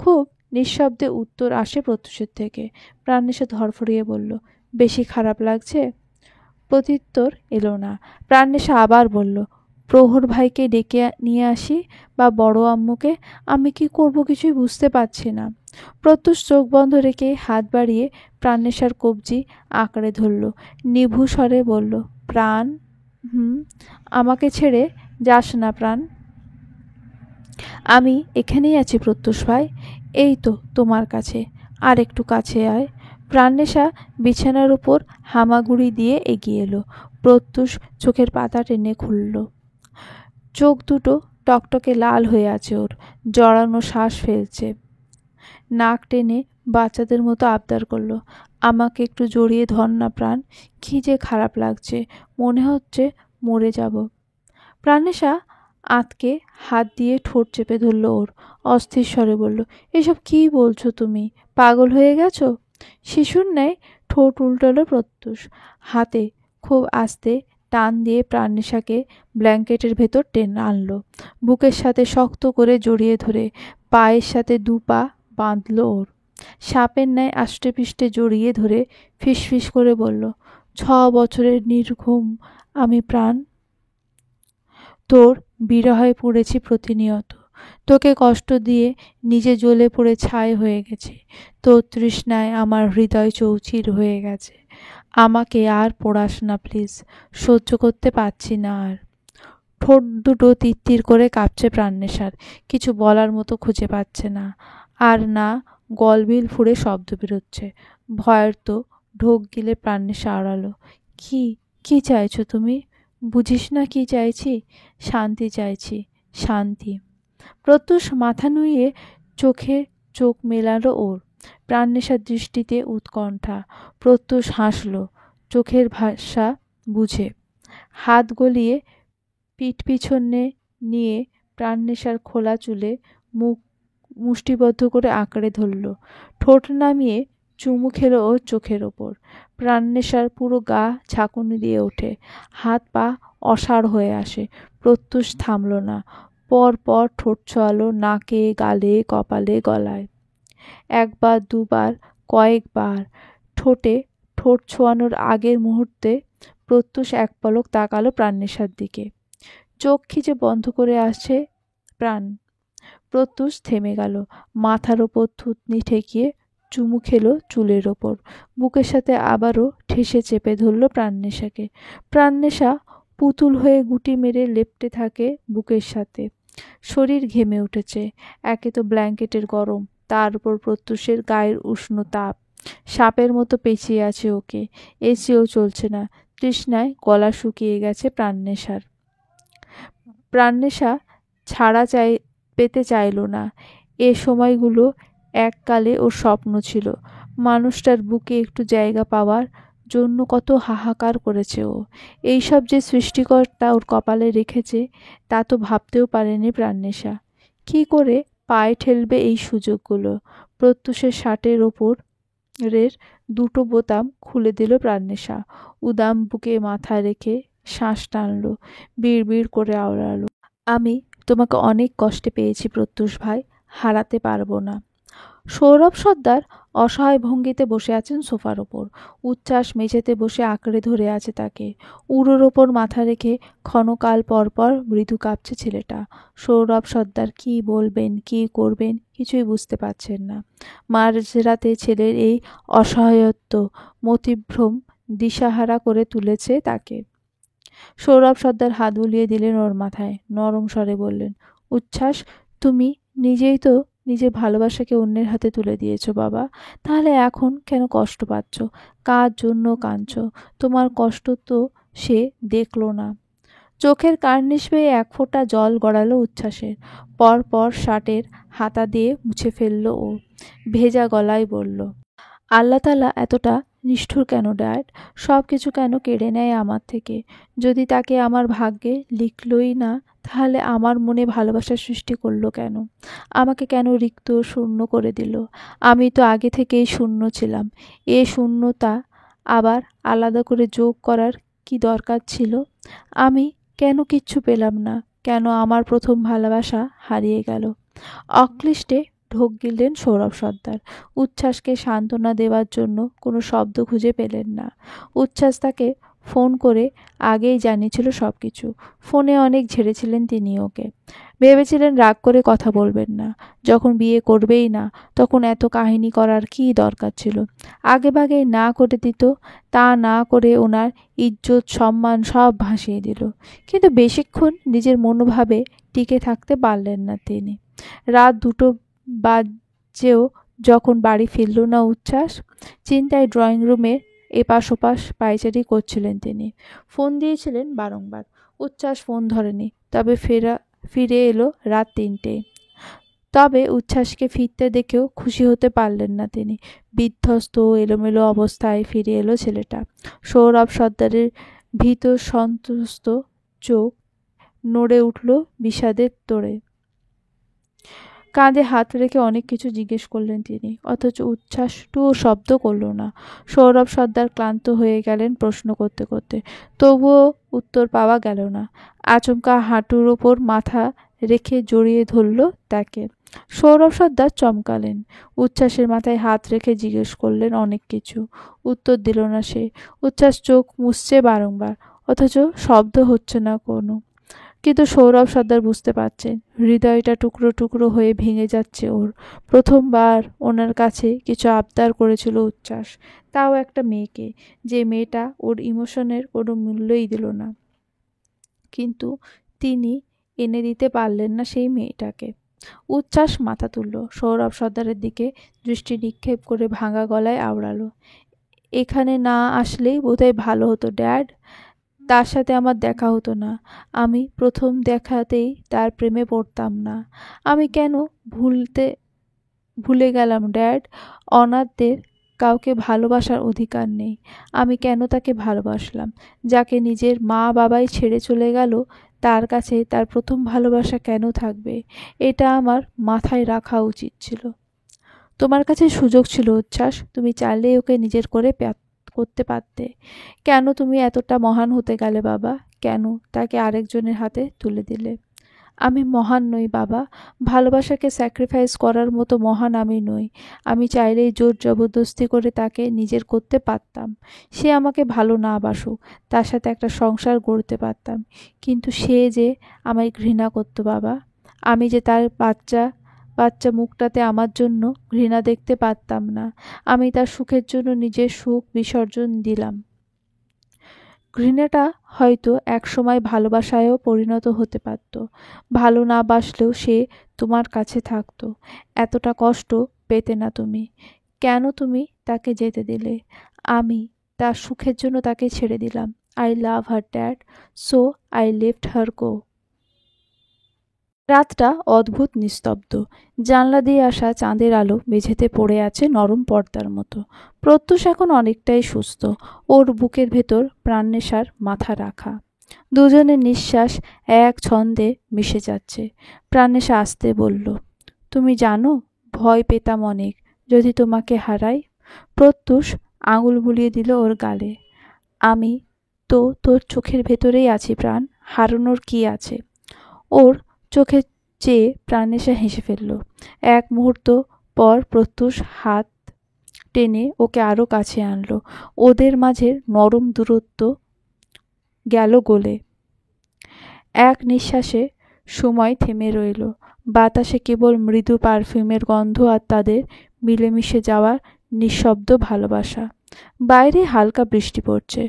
Speaker 1: খুব নিঃশব্দে উত্তর আসে প্রত্যুষের থেকে। প্রাণেশা ধরফরিয়ে বলল, বেশি খারাপ লাগছে? প্রত্যুত্তর এলো না। প্রাণেশা আবার বলল, প্রহর ভাইকে ডেকে নিয়ে আসি বা বড় আম্মুকে? আমি কি করব কিছুই বুঝতে পারছি না। প্রত্যুষ চোখ বন্ধ রেখে হাত বাড়িয়ে প্রাণেশার কবজি আঁকড়ে ধরল। নিভু স্বরে বলল, প্রাণ। আমাকে ছেড়ে যাস না প্রাণ। আমি এখানেই আছি প্রত্যুষ ভাই। এই তো তোমার কাছে। আর একটু কাছে আয়। প্রাণেশা বিছানার উপর হামাগুড়ি দিয়ে এগিয়ে এলো। প্রত্যুষ চোখের পাতা টেনে খুলল। চোখ দুটো টকটকে লাল হয়ে আছে ওর। জড়ানো শ্বাস ফেলছে। নাক টেনে বাচ্চাদের মতো আবদার করলো, আমাকে একটু জড়িয়ে ধর না প্রাণ। কি যে খারাপ লাগছে, মনে হচ্ছে মরে যাব। প্রাণেশা আঁতকে হাত দিয়ে ঠোঁট চেপে ধরল ওর। অস্থির স্বরে বলল, এসব কি বলছো তুমি? পাগল হয়ে গেছো? শিশুর ন্যায় ঠোঁট উল্টালো প্রত্যুষ। হাতে খুব আস্তে টান দিয়ে প্রাণেশাকে ব্ল্যাঙ্কেটের ভেতর টেনে আনলো। বুকের সাথে শক্ত করে জড়িয়ে ধরে পায়ের সাথে 2 পা বাঁধল ওর। সাপের ন্যায় আষ্টেপৃষ্টে জড়িয়ে ধরে ফিসফিস করে বলল, 6 বছরের নির্ঘুম আমি প্রাণ। তোর বিরহে পুড়েছি প্রতিনিয়ত। তোকে কষ্ট দিয়ে নিজে জ্বলে পুড়ে ছাই হয়ে গেছে। তোর তৃষ্ণায় আমার হৃদয় চৌচির হয়ে গেছে। আমাকে আর পোড়াস না প্লিজ। সহ্য করতে পারছি না আর। ঠোঁট দুটো তিত্তির করে কাঁপছে প্রাণেশার। কিছু বলার মতো খুঁজে পাচ্ছে না। আর না গলবিল ফুঁড়ে শব্দ বেরোচ্ছে। ভয়ের তো ঢোক গিলে প্রাণেশা আওড়ালো, কি কি চাইছো তুমি? বুঝিস না কি চাইছি? শান্তি চাইছি, শান্তি। প্রত্যুষ মাথা নুইয়ে চোখে চোখ মেলালো ওর। প্রাণেশার দৃষ্টিতে উৎকণ্ঠা। প্রত্যুষ হাসল চোখের ভাষা বুঝে। হাত গলিয়ে পিঠ পিছনে নিয়ে প্রাণেশার খোলা চুলে মুখ মুষ্টিবদ্ধ করে আঁকড়ে ধরল। ঠোঁট নামিয়ে চুমু খেলো ওর চোখের ওপর। প্রাণেশার পুরো গা ঝাঁকুনি দিয়ে ওঠে। হাত পা অসাড় হয়ে আসে। প্রত্যুষ থামল না। পর পর ঠোঁট ছোঁয়ালো নাকে, গালে, কপালে, গলায়। একবার, দুবার, কয়েকবার। ঠোঁটে ঠোঁট ছোঁয়ানোর আগের মুহূর্তে প্রত্যুষ এক পলক তাকালো প্রাণেশার দিকে। চোখ খিচে বন্ধ করে আসছে প্রাণ। প্রত্যুষ থেমে গেল। মাথার ওপর থুতনি ঠেকিয়ে চুমু খেলো চুলের ওপর। বুকের সাথে আবারও ঠেসে চেপে ধরল প্রাণেশাকে। প্রাণেশা পুতুল হয়ে গুটি মেরে লেপ্টে থাকে বুকের সাথে। শরীর ঘেমে উঠেছে। একে তো ব্ল্যাঙ্কেটের গরম, তার উপর প্রত্যুষের গায়ের উষ্ণ তাপ। সাপের মতো পেঁচিয়ে আছে ওকে। এসিও চলছে না। তৃষ্ণায় গলা শুকিয়ে গেছে প্রাণনেশার। প্রাণনেশা ছাড়া পেতে চাইল না। এ সময়গুলো এককালে ওর স্বপ্ন ছিল। মানুষটার বুকে একটু জায়গা পাওয়ার জন্য কত হাহাকার করেছে ও। এইসব যে সৃষ্টিকর্তা ওর কপালে রেখেছে তা তো ভাবতেও পারেনি প্রাণনেশা। কী করে পায়ে ঠেলবে এই সুযোগগুলো? প্রত্যুষের শার্টের ওপরের দুটো বোতাম খুলে দিল প্রাণনেশা। উদাম বুকে মাথা রেখে শ্বাস টানল। বিড়বিড় করে আওড়ালো, আমি তোমাকে অনেক কষ্টে পেয়েছি প্রত্যুষ ভাই, হারাতে পারবো না। সৌরভ সর্দার অসহায় ভঙ্গিতে বসে আছেন সোফার ওপর। উচ্ছ্বাস মেঝেতে বসে আঁকড়ে ধরে আছে তাকে। উড়োর ওপর মাথা রেখে ক্ষণকাল পরপর মৃদু কাঁপছে ছেলেটা। সৌরভ সর্দার কী বলবেন, কী করবেন কিছুই বুঝতে পারছেন না। মাঝরাতে ছেলের এই অসহায়ত্ব, মতিভ্রম দিশাহারা করে তুলেছে তাকে। সৌরভ সর্দার হাত বুলিয়ে দিলেন ওর মাথায়। নরম স্বরে বললেন, উচ্ছ্বাস, তুমি নিজেই তো নিজের ভালোবাসাকে অন্যের হাতে তুলে দিয়েছো বাবা। তাহলে এখন কেন কষ্ট পাচ্ছ? কার জন্য কাঁদছো? তোমার কষ্ট তো সে দেখলো না। চোখের কার্নিশ বেয়ে এক ফোঁটা জল গড়ালো উচ্ছ্বাসের। পরপর শার্টের হাতা দিয়ে মুছে ফেলল ও। ভেজা গলায় বলল, আল্লাহ তাআলা এতটা নিষ্ঠুর কেন ড্যাড? সব কিছু কেন কেড়ে নেয় আমার থেকে? যদি তাকে আমার ভাগ্যে লিখলই না, তাহলে আমার মনে ভালোবাসার সৃষ্টি করলো কেন? আমাকে কেন রিক্ত শূন্য করে দিল? আমি তো আগে থেকেই শূন্য ছিলাম। এ শূন্যতা আবার আলাদা করে যোগ করার কি দরকার ছিল? আমি কেন কিচ্ছু পেলাম না? কেন আমার প্রথম ভালোবাসা হারিয়ে গেল? অক্লিষ্টে ঢোক গিললেন সৌরভ সর্দার। উচ্ছ্বাসকে সান্ত্বনা দেওয়ার জন্য কোনো শব্দ খুঁজে পেলেন না। উচ্ছ্বাস তাকে ফোন করে আগেই জানিয়েছিল সব কিছু। ফোনে অনেক ঝেড়েছিলেন তিনি ওকে। ভেবেছিলেন রাগ করে কথা বলবেন না। যখন বিয়ে করবেই না, তখন এত কাহিনী করার কী দরকার ছিল? আগেভাগেই না করে দিত। তা না করে ওনার ইজ্জত সম্মান সব ভাসিয়ে দিল। কিন্তু বেশিক্ষণ নিজের মনোভাবে টিকে থাকতে পারলেন না তিনি। রাত 2টো বাজেও যখন বাড়ি ফিরল না উচ্ছ্বাস, চিন্তায় ড্রয়িং রুমে এপাশ ওপাশ পায়চারি করছিলেন তিনি। ফোন দিয়েছিলেন বারংবার। উচ্ছ্বাস ফোন ধরেনি। তবে ফিরে এলো রাত 3টেয়। তবে উচ্ছ্বাসকে ফিরতে দেখেও খুশি হতে পারলেন না তিনি। বিধ্বস্ত এলোমেলো অবস্থায় ফিরে এলো ছেলেটা। সৌরভ সর্দারের ভীত সন্ত্রস্ত চোখ নড়ে উঠল বিষাদের তোড়ে। কাঁধে হাত রেখে অনেক কিছু জিজ্ঞেস করলেন তিনি, অথচ উচ্ছ্বাস টুও শব্দ করল না। সৌরভ সর্দার ক্লান্ত হয়ে গেলেন প্রশ্ন করতে করতে। তবুও উত্তর পাওয়া গেল না। আচমকা হাঁটুর ওপর মাথা রেখে জড়িয়ে ধরল তাকে। সৌরভ সর্দার চমকালেন। উচ্ছ্বাসের মাথায় হাত রেখে জিজ্ঞেস করলেন অনেক কিছু। উত্তর দিল না সে। উচ্ছ্বাস চোখ মুছছে বারংবার, অথচ শব্দ হচ্ছে না কোনো। কিন্তু সৌরভ সর্দার বুঝতে পারছেন, হৃদয়টা টুকরো টুকরো হয়ে ভেঙে যাচ্ছে ওর। প্রথমবার ওনার কাছে কিছু আবদার করেছিল উচ্ছ্বাস, তাও একটা মেয়েকে, যে মেয়েটা ওর ইমোশনের কোনো মূল্যই দিল না। কিন্তু তিনি এনে দিতে পারলেন না সেই মেয়েটাকে। উচ্ছ্বাস মাথা তুলল, সৌরভ সর্দারের দিকে দৃষ্টি নিক্ষেপ করে ভাঙা গলায় আওড়ালো, এখানে না আসলেই বোধহয় ভালো হতো ড্যাড। তার সাথে আমার দেখা হতো না। আমি প্রথম দেখাতেই তার প্রেমে পড়তাম না। আমি কেন ভুলে গেলাম ড্যাড? অনাথদের কাউকে ভালোবাসার অধিকার নেই। আমি কেন তাকে ভালোবাসলাম? যাকে নিজের মা বাবাই ছেড়ে চলে গেল, তার কাছে তার প্রথম ভালোবাসা কেন থাকবে? এটা আমার মাথায় রাখা উচিত ছিল। তোমার কাছে সুযোগ ছিল উচ্ছ্বাস, তুমি চাইলেই ওকে নিজের করতে পারতে। কেন তুমি এতটা মহান হতে গেলে বাবা? কেন তাকে আরেকজনের হাতে তুলে দিলে? আমি মহান নই বাবা। ভালোবাসাকে স্যাক্রিফাইস করার মতো মহান আমি নই। আমি চাইলেই জোর জবরদস্তি করে তাকে নিজের করতে পারতাম। সে আমাকে ভালো না বাসুক, তার সাথে একটা সংসার গড়তে পারতাম। কিন্তু সে যে আমায় ঘৃণা করতো বাবা। আমি যে তার বাচ্চা মুখটাতে আমার জন্য ঘৃণা দেখতে পারতাম না। আমি তার সুখের জন্য নিজের সুখ বিসর্জন দিলাম। ঘৃণাটা হয়তো একসময় ভালোবাসায়ও পরিণত হতে পারত। ভালো না বাসলেও সে তোমার কাছে থাকতো। এতটা কষ্ট পেতে না তুমি। কেন তুমি তাকে যেতে দিলে। আমি তার সুখের জন্য তাকে ছেড়ে দিলাম। I love her dad, so I left her go. রাতটা অদ্ভুত নিস্তব্ধ। জানলা দিয়ে আসা চাঁদের আলো মেঝেতে পড়ে আছে নরম পর্দার মতো। প্রত্যুষ এখন অনেকটাই সুস্থ। ওর বুকের ভেতর প্রাণনেশার মাথা রাখা। দুজনের নিঃশ্বাস এক ছন্দে মিশে যাচ্ছে। প্রাণনেশা আস্তে বলল, তুমি জানো, ভয় পেতাম অনেক যদি তোমাকে হারাই। প্রত্যুষ আঙুল বুলিয়ে দিল ওর গালে। আমি তো তোর চোখের ভেতরেই আছি প্রাণ, হারানোর কি আছে। ওর চোখে চেয়ে প্রাণনেশা হেসে ফেলল। এক মুহূর্ত পর প্রত্যুষ হাত টেনে ওকে আরো কাছে আনলো। ওদের মাঝের নরম দূরত্ব গেল গলে। এক নিঃশ্বাসে সময় থেমে রইল। বাতাসে কেবল মৃদু পারফিউমের গন্ধ আর তাদের মিলেমিশে যাওয়া নিঃশব্দ ভালোবাসা। বাইরে হালকা বৃষ্টি পড়ছে।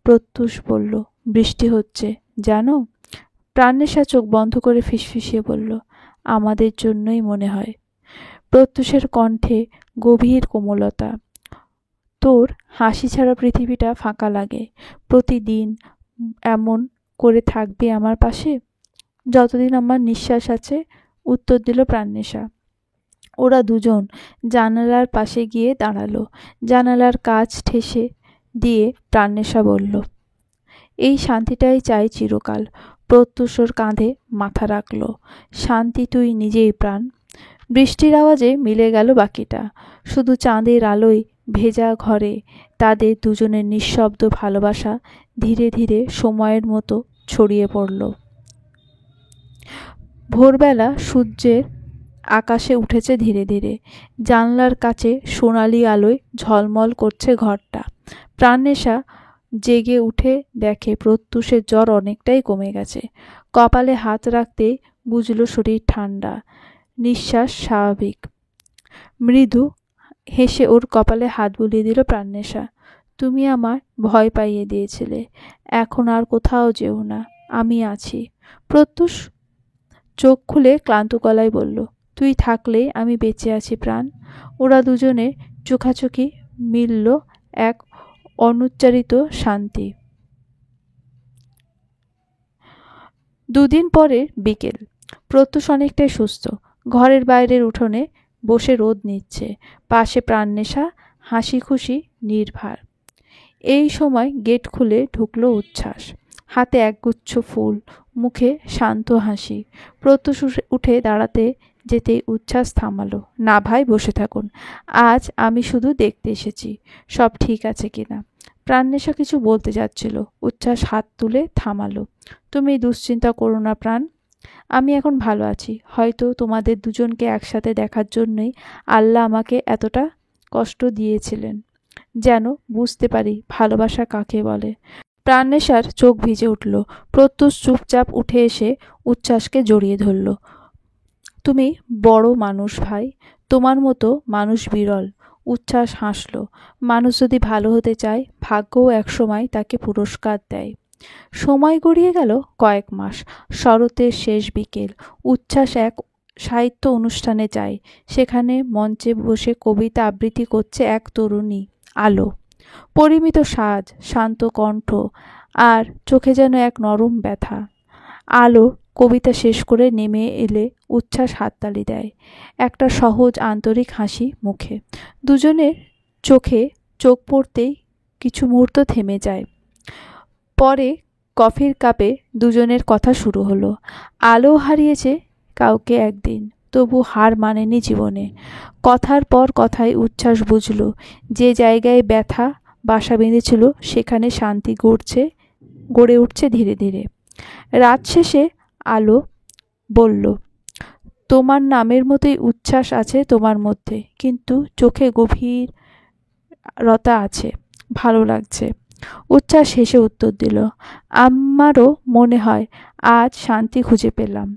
Speaker 1: প্রত্যুষ বলল, বৃষ্টি হচ্ছে জানো। প্রাণনেশা চোখ বন্ধ করে ফিসফিসিয়ে বলল, আমাদের জন্যই মনে হয়। প্রত্যুষের কণ্ঠে গভীর কোমলতা। তোর হাসি ছাড়া পৃথিবীটা ফাঁকা লাগে। প্রতিদিন এমন করে থাকবি আমার পাশে? যতদিন আমার নিঃশ্বাস আছে, উত্তর দিল প্রাণনেশা। ওরা দুজন জানালার পাশে গিয়ে দাঁড়ালো। জানালার কাচ ঠেসে দিয়ে প্রাণনেশা বলল, এই শান্তিটাই চাই চিরকাল। প্রত্যুষ ওর কাঁধে মাথা রাখল। শান্তি তুই নিজেই প্রাণ। বৃষ্টির আওয়াজে মিলে গেল বাকিটা। শুধু চাঁদের আলোয় ভেজা ঘরে তাদের দুজনের নিঃশব্দ ভালোবাসা ধীরে ধীরে সময়ের মতো ছড়িয়ে পড়ল। ভোরবেলা সূর্যের আকাশে উঠেছে ধীরে ধীরে। জানলার কাছে সোনালি আলোয় ঝলমল করছে ঘরটা। প্রাণনেশা জেগে উঠে দেখে প্রত্যুষের জ্বর অনেকটাই কমে গেছে। কপালে হাত রাখতে বুঝল শরীর ঠান্ডা, নিঃশ্বাস স্বাভাবিক। মৃদু হেসে ওর কপালে হাত বুলিয়ে দিল প্রাণনেশা। তুমি আমার ভয় পাইয়ে দিয়েছিলে, এখন আর কোথাও যেও না, আমি আছি। প্রত্যুষ চোখ খুলে ক্লান্ত গলায় বলল, তুই থাকলেই আমি বেঁচে আছি প্রাণ। ওরা দুজনে চোখাচোখি মিলল এক অনুচ্চারিত শান্তি। দুদিন পরের বিকেল। প্রত্যুষ অনেকটাই সুস্থ। ঘরের বাইরের উঠোনে বসে রোদ নিচ্ছে। পাশে প্রাণনেশা, হাসি খুশি নির্ভার। এই সময় গেট খুলে ঢুকলো উচ্ছ্বাস। হাতে একগুচ্ছ ফুল, মুখে শান্ত হাসি। প্রত্যুষ উঠে দাঁড়াতে যেতেই উচ্ছ্বাস থামালো। না ভাই, বসে থাকুন, আজ আমি শুধু দেখতে এসেছি সব ঠিক আছে কিনা। প্রাণনেশা কিছু বলতে যাচ্ছিল, উচ্ছ্বাস হাত তুলে থামালো। তুমি দুশ্চিন্তা করো না প্রাণ, আমি এখন ভালো আছি। হয়তো তোমাদের দুজনকে একসাথে দেখার জন্যই আল্লাহ আমাকে এতটা কষ্ট দিয়েছিলেন, যেন বুঝতে পারি ভালোবাসা কাকে বলে। প্রাণনেশার চোখ ভিজে উঠল। প্রত্যুষ চুপচাপ উঠে এসে উচ্ছ্বাসকে জড়িয়ে ধরল। তুমি বড় মানুষ ভাই, তোমার মতো মানুষ বিরল। উচ্ছ্বাস হাসল। মানুষ যদি ভালো হতে চায়, ভাগ্যও একসময় তাকে পুরস্কার দেয়। সময় গড়িয়ে গেল কয়েক মাস। শরতের শেষ বিকেল। উচ্ছ্বাস এক সাহিত্য অনুষ্ঠানে যায়। সেখানে মঞ্চে বসে কবিতা আবৃত্তি করছে এক তরুণী আলো। পরিমিত সাজ, শান্ত কণ্ঠ আর চোখে যেন এক নরম ব্যথা। আলো কবিতা শেষ করে নেমে এলে উচ্ছ্বাস হাততালি দেয়, একটা সহজ আন্তরিক হাসি মুখে। দুজনের চোখে চোখ পড়তেই কিছু মুহূর্ত থেমে যায়। পরে কফির কাপে দুজনের কথা শুরু হলো। আলো হারিয়েছে কাউকে একদিন, তবু হার মানেনি জীবনে। কথার পর কথায় উচ্ছ্বাস বুঝল, যে জায়গায় ব্যথা বাসা বেঁধেছিল সেখানে শান্তি গড়ে উঠছে ধীরে ধীরে। রাত শেষে আলো বলল, তোমার নামের মতোই উচ্ছ্বাস আছে তোমার মধ্যে, কিন্তু চোখে গভীরতা আছে। ভালো লাগছে। উচ্ছ্বাস হেসে উত্তর দিল, আমারও মনে হয় আজ শান্তি খুঁজে পেলাম।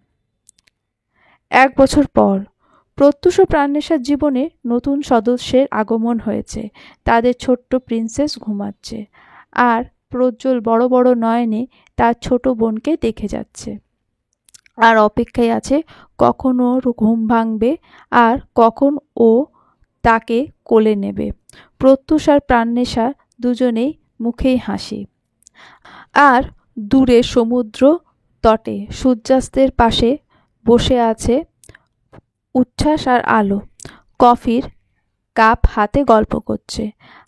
Speaker 1: 1 বছর পর প্রত্যুষ ও প্রাণনেশার জীবনে নতুন সদস্যের আগমন হয়েছে। তাদের ছোট্ট প্রিন্সেস ঘুমাচ্ছে, আর প্রজ্জ্বল বড় বড় নয়নে তার ছোট বোনকে দেখে যাচ্ছে। আর অপেক্ষায় আছে কখন ওর ঘুম ভাঙবে আর কখন ও তাকে কোলে নেবে। প্রত্যুষ আর প্রাণনেশা দুজনেই মুখেই হাসি। আর দূরে সমুদ্র তটে সূর্যাস্তের পাশে বসে আছে উচ্ছ্বাস আর আলো, কফির কাপ হাতে গল্প করছে।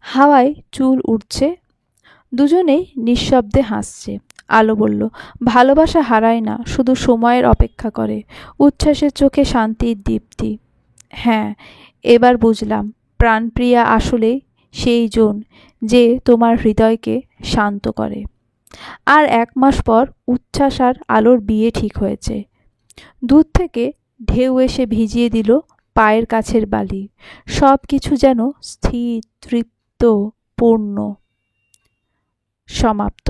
Speaker 1: হাওয়ায় চুল উড়ছে, দুজনেই নিঃশব্দে হাসছে। আলো বলল, ভালোবাসা হারায় না, শুধু সময়ের অপেক্ষা করে। উচ্ছ্বাসের চোখে শান্তির দীপ্তি। হ্যাঁ, এবার বুঝলাম, প্রাণপ্রিয়া আসলেই সেই জন যে তোমার হৃদয়কে শান্ত করে। আর 1 মাস পর উচ্ছ্বাস আর আলোর বিয়ে ঠিক হয়েছে। দূর থেকে ঢেউ এসে ভিজিয়ে দিল পায়ের কাছের বালি। সব কিছু যেন স্থির, তৃপ্ত, পূর্ণ। সমাপ্ত।